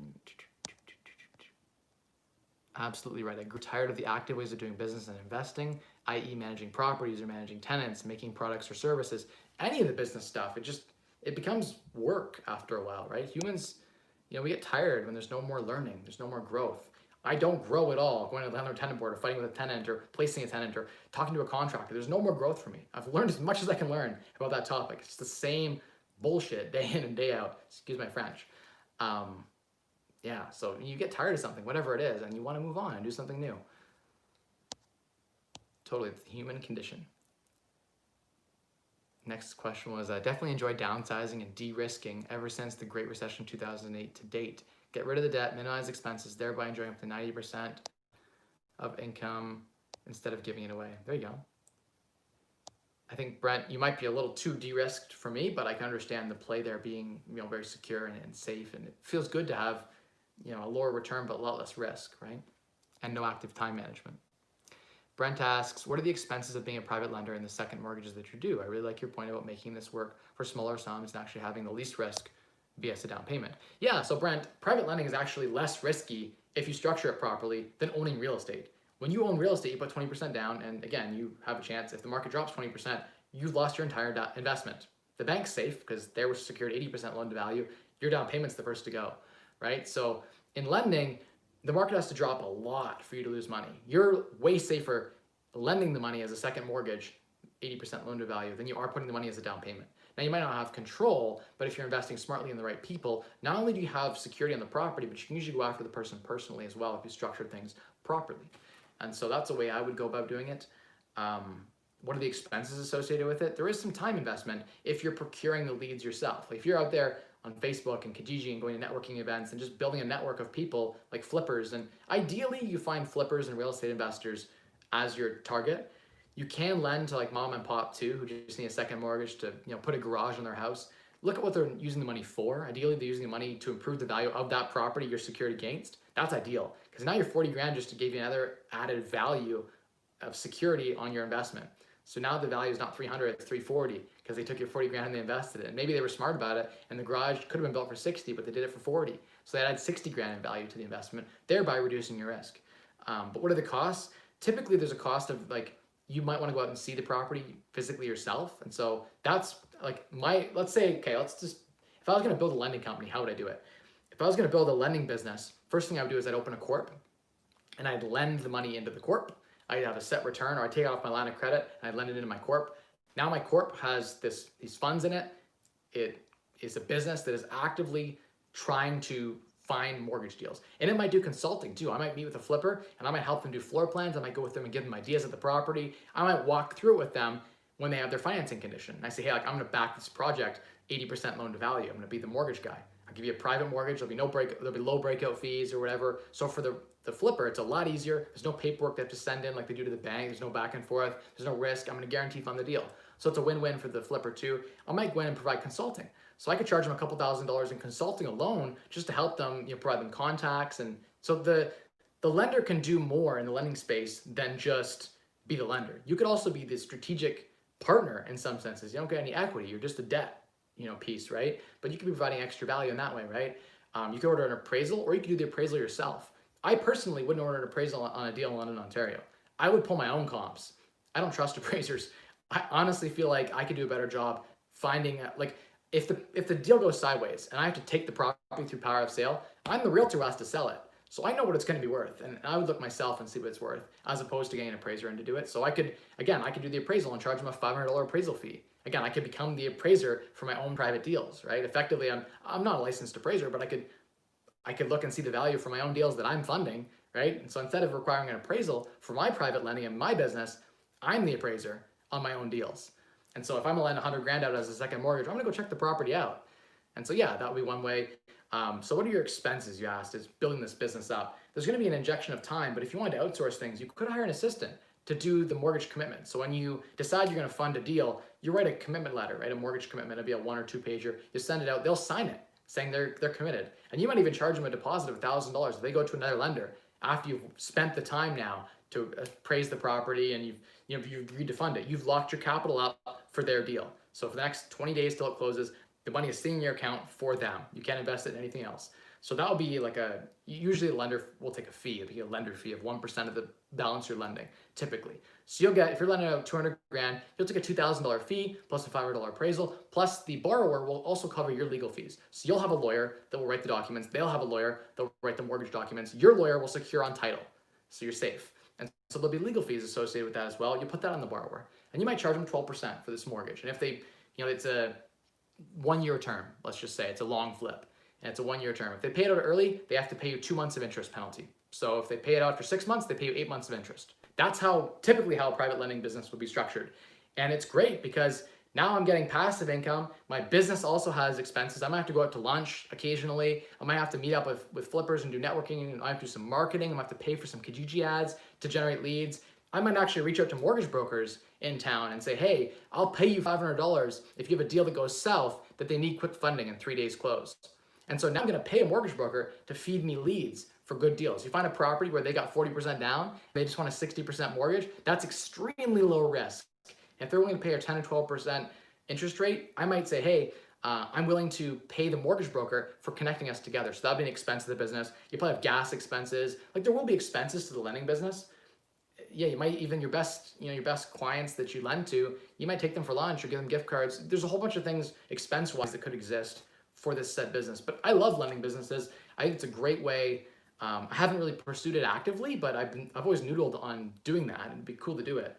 [SPEAKER 1] Absolutely right. I grew tired of the active ways of doing business and investing, i.e. managing properties or managing tenants, making products or services, any of the business stuff. It becomes work after a while, right? Humans, we get tired when there's no more learning, there's no more growth. I don't grow at all going to the landlord tenant board or fighting with a tenant or placing a tenant or talking to a contractor. There's no more growth for me. I've learned as much as I can learn about that topic. It's the same bullshit day in and day out. Excuse my French. Yeah, so you get tired of something, whatever it is, and you want to move on and do something new. Totally, it's the human condition. Next question was, I definitely enjoy downsizing and de-risking ever since the Great Recession 2008 to date. Get rid of the debt, minimize expenses, thereby enjoying up to 90% of income instead of giving it away. There you go. I think, Brent, you might be a little too de-risked for me, but I can understand the play there being very secure and safe, and it feels good to have a lower return but a lot less risk, right? And no active time management. Brent asks, what are the expenses of being a private lender in the second mortgages that you do? I really like your point about making this work for smaller sums and actually having the least risk via a down payment. Yeah, so Brent, private lending is actually less risky if you structure it properly than owning real estate. When you own real estate, you put 20% down, and again, you have a chance. If the market drops 20%, you've lost your entire investment. The bank's safe because they were secured 80% loan to value. Your down payment's the first to go, right? So in lending, the market has to drop a lot for you to lose money. You're way safer lending the money as a second mortgage, 80% loan to value, than you are putting the money as a down payment. Now, you might not have control, but if you're investing smartly in the right people, not only do you have security on the property, but you can usually go after the person personally as well if you structure things properly. And so that's a way I would go about doing it. What are the expenses associated with it? There is some time investment if you're procuring the leads yourself. Like if you're out there on Facebook and Kijiji and going to networking events and just building a network of people like flippers, and ideally you find flippers and real estate investors as your target. You can lend to like mom and pop too, who just need a second mortgage to put a garage in their house. Look at what they're using the money for. Ideally, they're using the money to improve the value of that property you're secured against. That's ideal, because now you're 40 grand just to give you another added value of security on your investment. So now the value is not 300, it's 340, because they took your 40 grand and they invested it. And maybe they were smart about it, and the garage could have been built for 60, but they did it for 40. So they added 60 grand in value to the investment, thereby reducing your risk. But what are the costs? Typically, there's a cost of like, you might want to go out and see the property physically yourself. And so that's like let's say, okay, if I was going to build a lending company, how would I do it? If I was going to build a lending business, first thing I would do is I'd open a corp and I'd lend the money into the corp. I'd have a set return, or I'd take it off my line of credit and I'd lend it into my corp. Now my corp has these funds in it. It is a business that is actively trying to find mortgage deals. And it might do consulting too. I might meet with a flipper and I might help them do floor plans. I might go with them and give them ideas of the property. I might walk through it with them when they have their financing condition. And I say, hey, like, I'm gonna back this project 80% loan to value. I'm gonna be the mortgage guy. I'll give you a private mortgage. There'll be low breakout fees or whatever. So for the flipper, it's a lot easier. There's no paperwork they have to send in like they do to the bank. There's no back and forth. There's no risk. I'm gonna guarantee fund the deal. So it's a win-win for the flipper too. I might go in and provide consulting. So I could charge them a couple $1,000s in consulting alone just to help them, provide them contacts. And so the lender can do more in the lending space than just be the lender. You could also be the strategic partner in some senses. You don't get any equity. You're just a debt, piece, right? But you could be providing extra value in that way, right? You could order an appraisal, or you could do the appraisal yourself. I personally wouldn't order an appraisal on a deal in London, Ontario. I would pull my own comps. I don't trust appraisers. I honestly feel like I could do a better job finding, if the deal goes sideways and I have to take the property through power of sale, I'm the realtor who has to sell it. So I know what it's going to be worth, and I would look myself and see what it's worth, as opposed to getting an appraiser in to do it. So I could do the appraisal and charge them a $500 appraisal fee. Again, I could become the appraiser for my own private deals, right? Effectively, I'm not a licensed appraiser, but I could look and see the value for my own deals that I'm funding, right? And so instead of requiring an appraisal for my private lending and my business, I'm the appraiser on my own deals. And so if I'm gonna lend 100 grand out as a second mortgage, I'm gonna go check the property out. And so yeah, that would be one way. So what are your expenses, you asked, is building this business up. There's gonna be an injection of time, but if you wanted to outsource things, you could hire an assistant to do the mortgage commitment. So when you decide you're gonna fund a deal, you write a commitment letter, right? A mortgage commitment, it'll be a 1 or 2 pager. You send it out, they'll sign it, saying they're committed. And you might even charge them a deposit of $1,000 if they go to another lender after you've spent the time now to appraise the property and you've agreed to fund it. You've locked your capital up for their deal. So for the next 20 days till it closes, the money is sitting in your account for them. You can't invest it in anything else. So that will be like usually the lender will take a fee. It'll be a lender fee of 1% of the balance you're lending, typically. So you'll get, if you're lending out 200 grand, you'll take a $2,000 fee plus a $500 appraisal, plus the borrower will also cover your legal fees. So you'll have a lawyer that will write the documents. They'll have a lawyer that will write the mortgage documents. Your lawyer will secure on title. So you're safe. And so there'll be legal fees associated with that as well. You put that on the borrower, and you might charge them 12% for this mortgage. And if they, it's a 1-year term, let's just say it's a long flip, and it's a 1-year term. If they pay it out early, they have to pay you 2 months of interest penalty. So if they pay it out for 6 months, they pay you 8 months of interest. That's typically how a private lending business would be structured. And it's great because now I'm getting passive income. My business also has expenses. I might have to go out to lunch occasionally. I might have to meet up with flippers and do networking, and I have to do some marketing. I might have to pay for some Kijiji ads to generate leads. I might actually reach out to mortgage brokers in town and say, hey, I'll pay you $500 if you have a deal that goes south that they need quick funding in 3 days close. And so now I'm gonna pay a mortgage broker to feed me leads for good deals. You find a property where they got 40% down, they just want a 60% mortgage, that's extremely low risk. If they're willing to pay a 10 or 12% interest rate, I might say, hey, I'm willing to pay the mortgage broker for connecting us together. So that'll be an expense of the business. You probably have gas expenses. Like there will be expenses to the lending business. Yeah, you might even your best clients that you lend to, you might take them for lunch or give them gift cards. There's a whole bunch of things expense-wise that could exist for this said business. But I love lending businesses. I think it's a great way I haven't really pursued it actively, but I've always noodled on doing that, and it'd be cool to do it.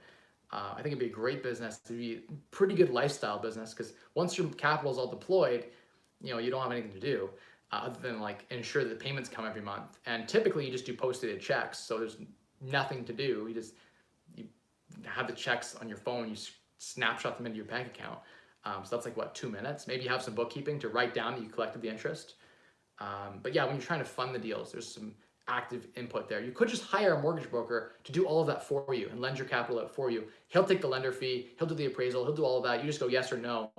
[SPEAKER 1] I think it'd be a great business, to be a pretty good lifestyle business, because once your capital is all deployed, you don't have anything to do other than like ensure that the payments come every month. And typically you just do posted checks, so there's nothing to do. You have the checks on your phone, you snapshot them into your bank account. So that's like what, 2 minutes? Maybe you have some bookkeeping to write down that you collected the interest. But yeah, when you're trying to fund the deals, there's some active input there. You could just hire a mortgage broker to do all of that for you and lend your capital out for you. He'll take the lender fee, he'll do the appraisal, he'll do all of that. You just go yes or no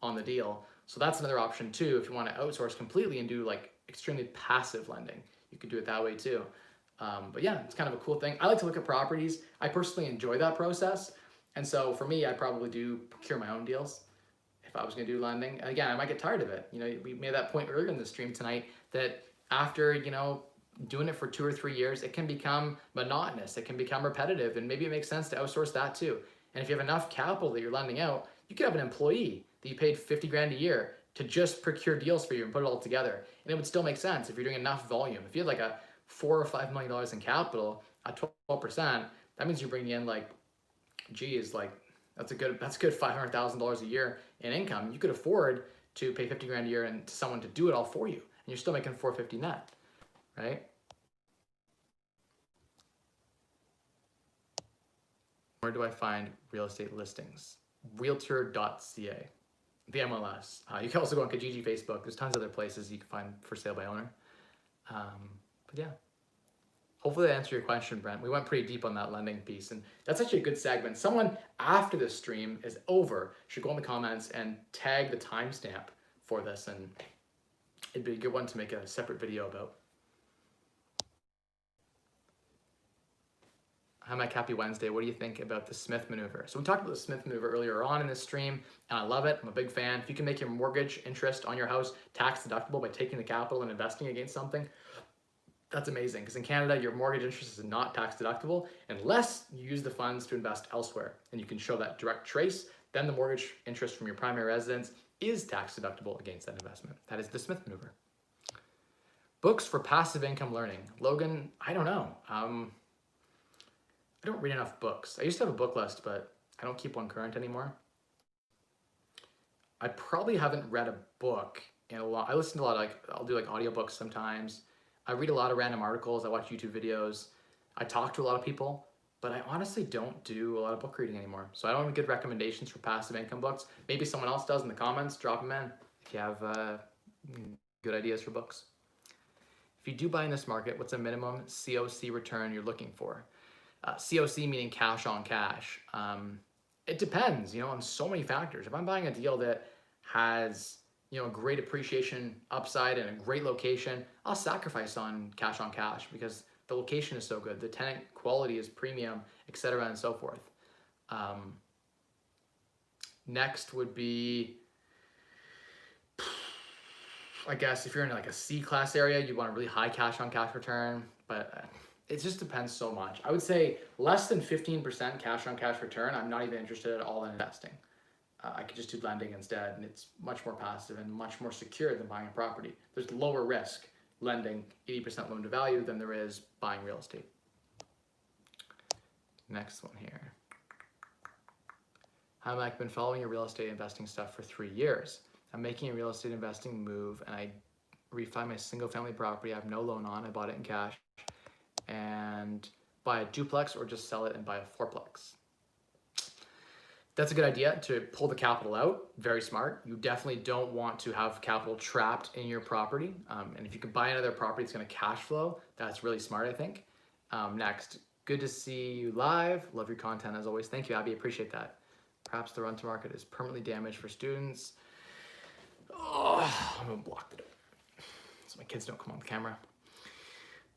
[SPEAKER 1] on the deal. So that's another option too. If you want to outsource completely and do like extremely passive lending, you could do it that way too. But yeah, it's kind of a cool thing. I like to look at properties. I personally enjoy that process. And so for me, I'd probably do procure my own deals if I was going to do lending. And again, I might get tired of it. We made that point earlier in the stream tonight that after, doing it for 2 or 3 years, it can become monotonous. It can become repetitive, and maybe it makes sense to outsource that too. And if you have enough capital that you're lending out, you could have an employee that you paid 50 grand a year to just procure deals for you and put it all together. And it would still make sense if you're doing enough volume. If you had like a $4 or $5 million in capital at 12%, that means you're bringing in like, geez, like that's good $500,000 a year in income. You could afford to pay 50 grand a year and to someone to do it all for you, and you're still making 450 net, right? Where do I find real estate listings? Realtor.ca, the MLS. You can also go on Kijiji Facebook. There's tons of other places you can find for sale by owner. But yeah, hopefully that answered your question, Brent. We went pretty deep on that lending piece, and that's actually a good segment. Someone after this stream is over should go in the comments and tag the timestamp for this, and it'd be a good one to make a separate video about. Hi, Mike. Happy Wednesday. What do you think about the Smith maneuver? So we talked about the Smith maneuver earlier on in this stream, and I love it. I'm a big fan. If you can make your mortgage interest on your house tax deductible by taking the capital and investing against something, that's amazing. Because in Canada, your mortgage interest is not tax deductible unless you use the funds to invest elsewhere, and you can show that direct trace. Then the mortgage interest from your primary residence is tax deductible against that investment. That is the Smith maneuver. Books for passive income learning. Logan, I don't know. I don't read enough books. I used to have a book list, but I don't keep one current anymore. I probably haven't read a book in a lot. I listen to a lot of I'll do like audiobooks sometimes. I read a lot of random articles. I watch YouTube videos. I talk to a lot of people, but I honestly don't do a lot of book reading anymore. So I don't have good recommendations for passive income books. Maybe someone else does in the comments. Drop them in if you have good ideas for books. If you do buy in this market, what's a minimum COC return you're looking for? COC meaning cash on cash. It depends, on so many factors. If I'm buying a deal that has, a great appreciation upside and a great location, I'll sacrifice on cash because the location is so good. The tenant quality is premium, etc. and so forth. Next would be, I guess if you're in like a C-class area, you want a really high cash on cash return, but it just depends so much. I would say less than 15% cash on cash return, I'm not even interested at all in investing. I could just do lending instead, and it's much more passive and much more secure than buying a property. There's lower risk lending 80% loan to value than there is buying real estate. Next one here. Hi, Mike. I've been following your real estate investing stuff for 3 years. I'm making a real estate investing move, and I refi my single family property I have no loan on. I bought it in cash. And buy a duplex or just sell it and buy a fourplex. That's a good idea to pull the capital out. Very smart. You definitely don't want to have capital trapped in your property. And if you can buy another property that's going to cash flow, that's really smart, I think. Next, good to see you live. Love your content as always. Thank you, Abby. Appreciate that. Perhaps the rent to market is permanently damaged for students. Oh, I'm going to block the door so my kids don't come on the camera.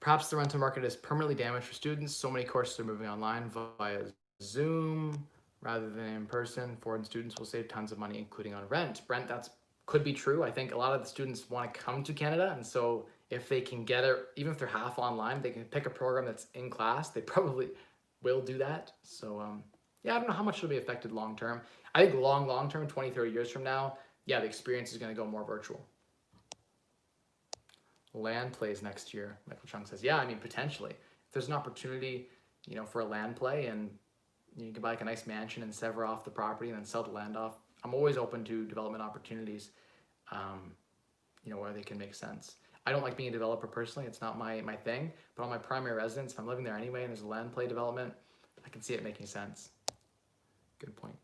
[SPEAKER 1] Perhaps the rental market is permanently damaged for students. So many courses are moving online via Zoom rather than in person. Foreign students will save tons of money, including on rent. Brent, that could be true. I think a lot of the students want to come to Canada, and so if they can get it, even if they're half online, they can pick a program that's in class. They probably will do that. So yeah, I don't know how much it'll be affected long term. I think long term, 20, 30 years from now, yeah, the experience is going to go more virtual. land plays next year. Michael Chung says, yeah, I mean, potentially. If there's an opportunity, for a land play and you can buy like a nice mansion and sever off the property and then sell the land off, I'm always open to development opportunities, where they can make sense. I don't like being a developer personally. It's not my thing, but on my primary residence, if I'm living there anyway and there's a land play development, I can see it making sense. Good point.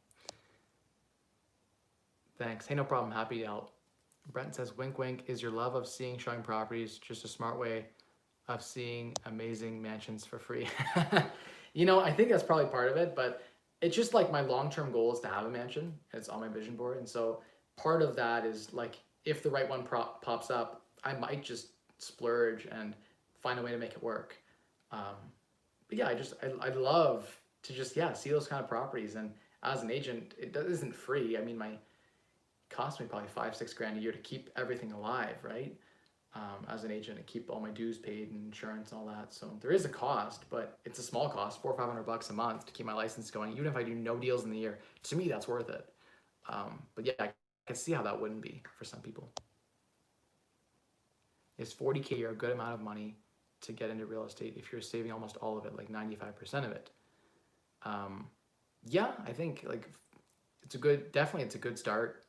[SPEAKER 1] Thanks. Hey, no problem. Happy to help. Brent says, wink, wink, is your love of seeing showing properties just a smart way of seeing amazing mansions for free? I think that's probably part of it, but it's just like my long-term goal is to have a mansion. It's on my vision board. And so part of that is like, if the right one pops up, I might just splurge and find a way to make it work. But yeah, I love to just, see those kind of properties. And as an agent, it isn't free. I mean, cost me probably $5-6 a year to keep everything alive, right? As an agent, and keep all my dues paid and insurance and all that. So there is a cost, but it's a small cost, $400 or $500 a month to keep my license going. Even if I do no deals in the year, to me, that's worth it. But yeah, I can see how that wouldn't be for some people. Is $40K a year a good amount of money to get into real estate if you're saving almost all of it, like 95% of it? Yeah, I think like it's a good start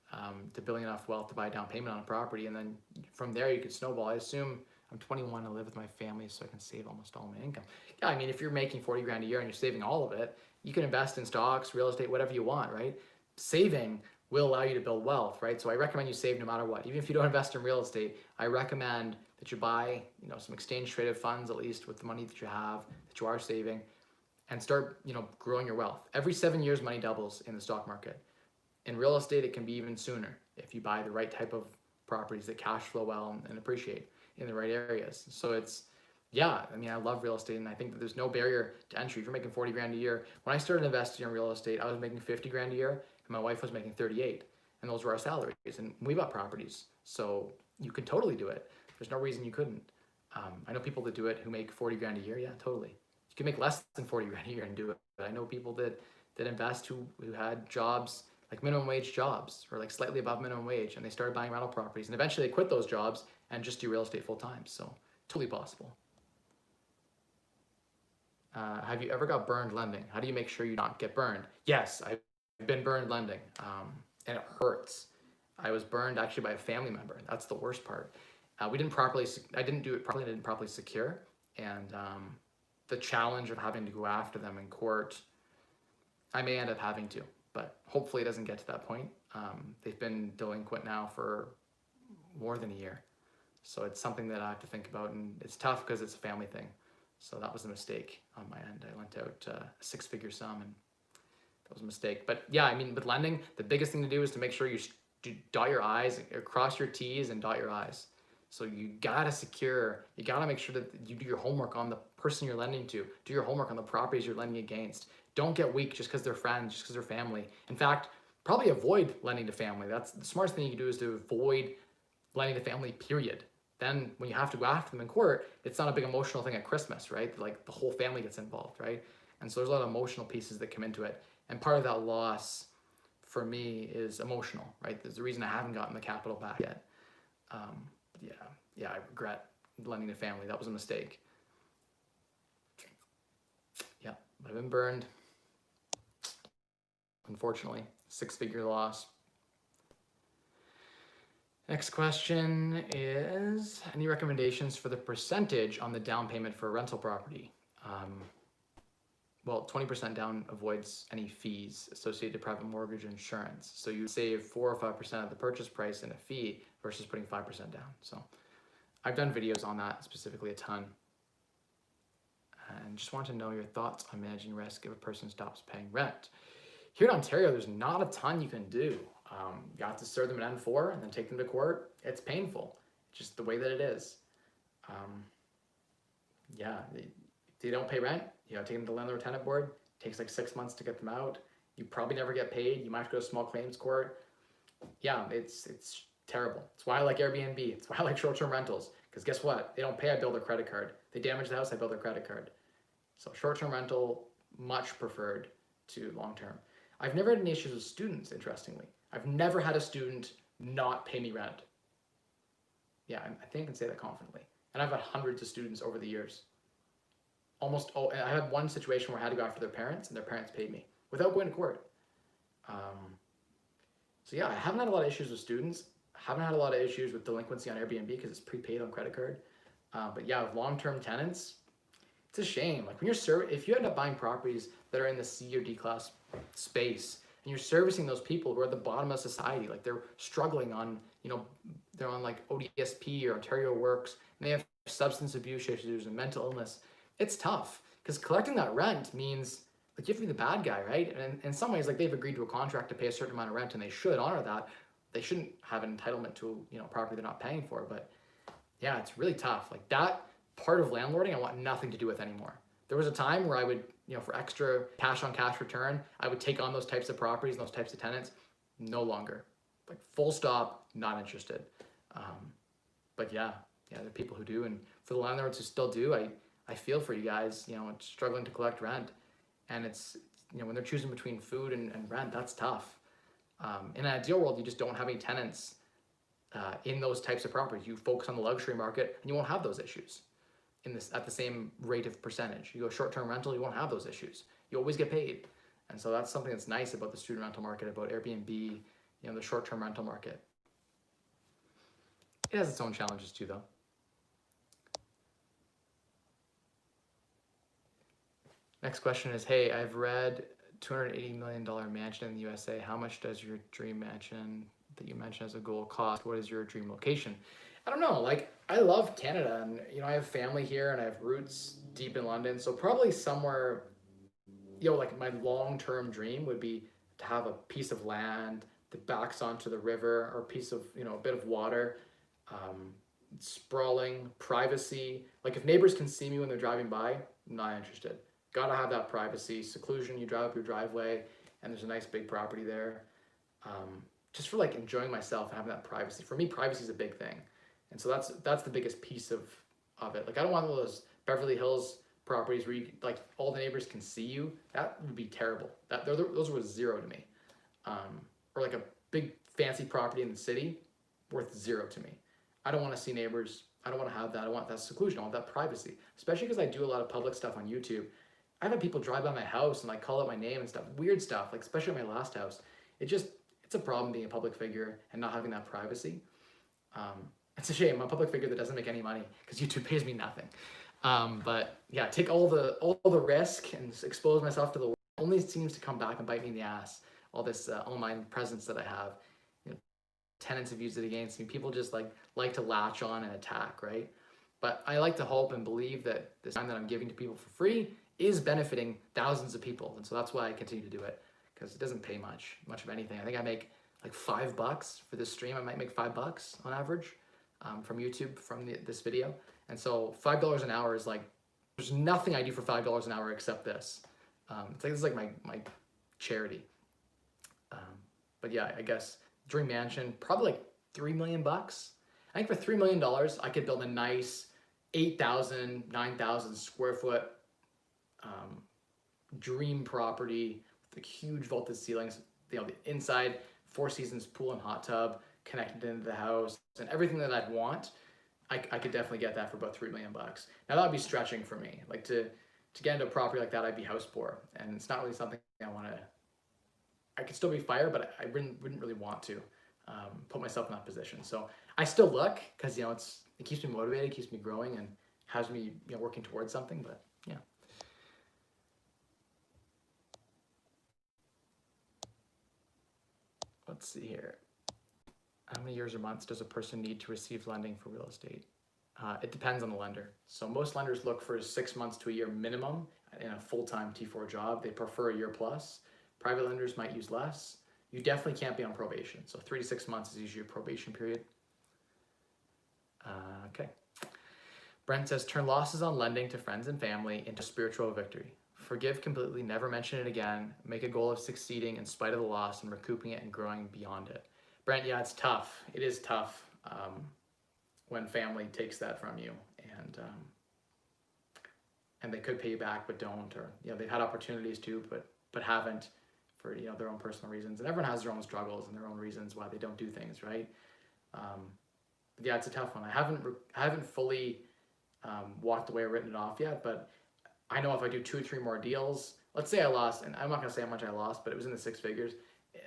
[SPEAKER 1] to building enough wealth to buy a down payment on a property, and then from there you could snowball. I assume I'm 21 to live with my family, so I can save almost all my income. Yeah, I mean, if you're making $40,000 a year and you're saving all of it, you can invest in stocks, real estate, whatever you want, right? Saving will allow you to build wealth, right? So I recommend you save no matter what. Even if you don't invest in real estate, I recommend that you buy, some exchange traded funds, at least with the money that you have, that you are saving, and start, growing your wealth. Every 7 years, money doubles in the stock market. In real estate, it can be even sooner if you buy the right type of properties that cash flow well and appreciate in the right areas. So I love real estate, and I think that there's no barrier to entry. If you're making $40,000 a year, when I started investing in real estate, I was making $50,000 a year, and my wife was making 38, and those were our salaries. And we bought properties, so you can totally do it. There's no reason you couldn't. I know people that do it who make $40,000 a year. Yeah, totally. You can make less than $40,000 a year and do it. But I know people that invest who had jobs, like minimum wage jobs, or like slightly above minimum wage, and they started buying rental properties, and eventually they quit those jobs and just do real estate full time. So totally possible. Have you ever got burned lending? How do you make sure you not get burned? Yes, I've been burned lending, and it hurts. I was burned actually by a family member. That's the worst part. I didn't do it properly. I didn't properly secure, and the challenge of having to go after them in court, I may end up having to, but hopefully it doesn't get to that point. They've been delinquent now for more than a year. So it's something that I have to think about, and it's tough because it's a family thing. So that was a mistake on my end. I lent out a 6-figure sum, and that was a mistake. But yeah, I mean, with lending, the biggest thing to do is to make sure you dot your I's, cross your T's, and dot your I's. So you gotta make sure that you do your homework on the person you're lending to. Do your homework on the properties you're lending against. Don't get weak just because they're friends, just because they're family. In fact, probably avoid lending to family. That's the smartest thing you can do, is to avoid lending to family, period. Then when you have to go after them in court, it's not a big emotional thing at Christmas, right? Like the whole family gets involved, right? And so there's a lot of emotional pieces that come into it. And part of that loss for me is emotional, right? There's the reason I haven't gotten the capital back yet. I regret lending to family. That was a mistake. Yeah, I've been burned. Unfortunately, 6-figure loss. Next question is, any recommendations for the percentage on the down payment for a rental property? Well, 20% down avoids any fees associated with private mortgage insurance. So you save 4 or 5% of the purchase price in a fee versus putting 5% down. So I've done videos on that specifically a ton. And just want to know your thoughts on managing risk if a person stops paying rent. Here in Ontario, there's not a ton you can do. You have to serve them an N4 and then take them to court. It's painful, just the way that it is. If they don't pay rent, take them to the landlord tenant board. It takes like 6 months to get them out. You probably never get paid. You might have to go to small claims court. Yeah, it's terrible. It's why I like Airbnb. It's why I like short-term rentals. Because guess what? They don't pay, I bill their credit card. They damage the house, I bill their credit card. So short-term rental, much preferred to long-term. I've never had any issues with students, interestingly. I've never had a student not pay me rent. Yeah, I think I can say that confidently. And I've had hundreds of students over the years. I had one situation where I had to go after their parents, and their parents paid me without going to court. Um, so yeah, I haven't had a lot of issues with students. Haven't had a lot of issues with delinquency on Airbnb because it's prepaid on credit card. But yeah, with long-term tenants, it's a shame. Like when if you end up buying properties that are in the C or D class space, and you're servicing those people who are at the bottom of society, like they're struggling on, they're on like ODSP or Ontario Works, and they have substance abuse issues and mental illness. It's tough because collecting that rent means like you have to be the bad guy, right? And in some ways, like they've agreed to a contract to pay a certain amount of rent, and they should honor that. They shouldn't have an entitlement to property they're not paying for. But yeah, it's really tough. Like that part of landlording, I want nothing to do with anymore. There was a time where I would, for extra cash on cash return, I would take on those types of properties and those types of tenants. No longer. Like full stop, not interested. But yeah, there are people who do. And for the landlords who still do, I feel for you guys, struggling to collect rent. And it's, when they're choosing between food and rent, that's tough. In an ideal world, you just don't have any tenants in those types of properties. You focus on the luxury market and you won't have those issues at the same rate of percentage. You go short-term rental, you won't have those issues. You always get paid. And so that's something that's nice about the student rental market, about Airbnb, the short-term rental market. It has its own challenges too, though. Next question is, hey, I've read $280 million mansion in the USA. How much does your dream mansion that you mentioned as a goal cost? What is your dream location? I don't know. Like, I love Canada, and I have family here, and I have roots deep in London. So probably somewhere, like my long-term dream would be to have a piece of land that backs onto the river, or a piece of a bit of water, sprawling, privacy. Like if neighbors can see me when they're driving by, I'm not interested. Gotta have that privacy, seclusion. You drive up your driveway, and there's a nice big property there. Just for like enjoying myself and having that privacy. For me, privacy is a big thing. And so that's the biggest piece of it. Like I don't want one of those Beverly Hills properties where like all the neighbors can see you. That would be terrible. Those were zero to me. Or like a big fancy property in the city, worth zero to me. I don't want to see neighbors. I don't want to have that. I want that seclusion. I want that privacy. Especially because I do a lot of public stuff on YouTube. I've had people drive by my house and like call out my name and stuff. Weird stuff. Like especially at my last house. It's a problem being a public figure and not having that privacy. It's a shame. I'm a public figure that doesn't make any money because YouTube pays me nothing. But yeah, take all the risk and expose myself to the world. Only seems to come back and bite me in the ass. All this online presence that I have. Tenants have used it against me. People just like to latch on and attack, right? But I like to hope and believe that this time that I'm giving to people for free is benefiting thousands of people. And so that's why I continue to do it, because it doesn't pay much of anything. I think I make like $5 for this stream. I might make $5 on average from YouTube from this video. And so $5 an hour is like, there's nothing I do for $5 an hour except this. This is like my charity. But yeah, I guess dream mansion, probably like $3 million. I think for $3 million, I could build a nice 8,000, 9,000 square foot dream property with like huge vaulted ceilings. The inside, 4 seasons pool and hot tub connected into the house, and everything that I'd want. I could definitely get that for about $3 million. Now that would be stretching for me. Like to get into a property like that, I'd be house poor, and it's not really something I want to. I could still be fired, but I wouldn't really want to put myself in that position. So I still look because it keeps me motivated, keeps me growing, and has me working towards something. But yeah. Let's see here. How many years or months does a person need to receive lending for real estate? It depends on the lender. So most lenders look for 6 months to a year minimum in a full-time T4 job. They prefer a year plus. Private lenders might use less. You definitely can't be on probation. So 3 to 6 months is usually your probation period. Okay. Brent says, turn losses on lending to friends and family into spiritual victory. Forgive completely, never mention it again. Make a goal of succeeding in spite of the loss and recouping it and growing beyond it. Brent, yeah, it's tough. It is tough when family takes that from you, and they could pay you back but don't, or they've had opportunities to but haven't for their own personal reasons. And everyone has their own struggles and their own reasons why they don't do things, right? But yeah, it's a tough one. I haven't fully walked away or written it off yet, but I know if I do 2 or 3 more deals, let's say I lost, and I'm not gonna say how much I lost, but it was in the 6 figures,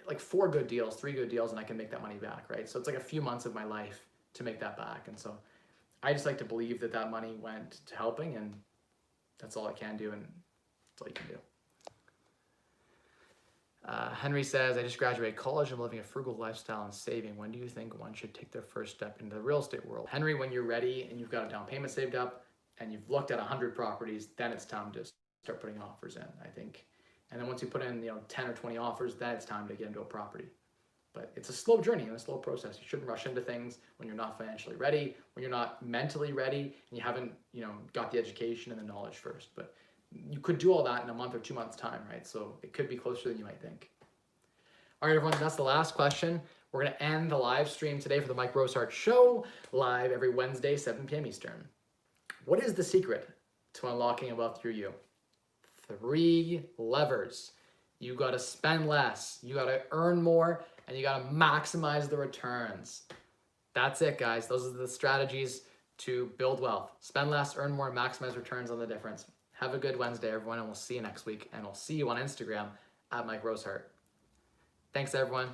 [SPEAKER 1] like 4 good deals, 3 good deals, and I can make that money back, right? So it's like a few months of my life to make that back. And so I just like to believe that that money went to helping, and that's all I can do, and that's all you can do. Henry says, I just graduated college and living a frugal lifestyle and saving. When do you think one should take their first step into the real estate world? Henry, when you're ready and you've got a down payment saved up and you've looked at 100 properties, then it's time to start putting offers in, I think. And then once you put in 10 or 20 offers, then it's time to get into a property. But it's a slow journey and a slow process. You shouldn't rush into things when you're not financially ready, when you're not mentally ready, and you haven't got the education and the knowledge first. But you could do all that in a month or 2 months' time, right? So it could be closer than you might think. All right, everyone, that's the last question. We're going to end the live stream today for the Mike Rosehart Show, live every Wednesday, 7 p.m. Eastern. What is the secret to unlocking a wealth through you? 3 levers. You got to spend less, you got to earn more, and you got to maximize the returns. That's it, guys. Those are the strategies to build wealth. Spend less, earn more, maximize returns on the difference. Have a good Wednesday, everyone, and we'll see you next week. And we'll see you on Instagram at Mike Rosehart. Thanks, everyone.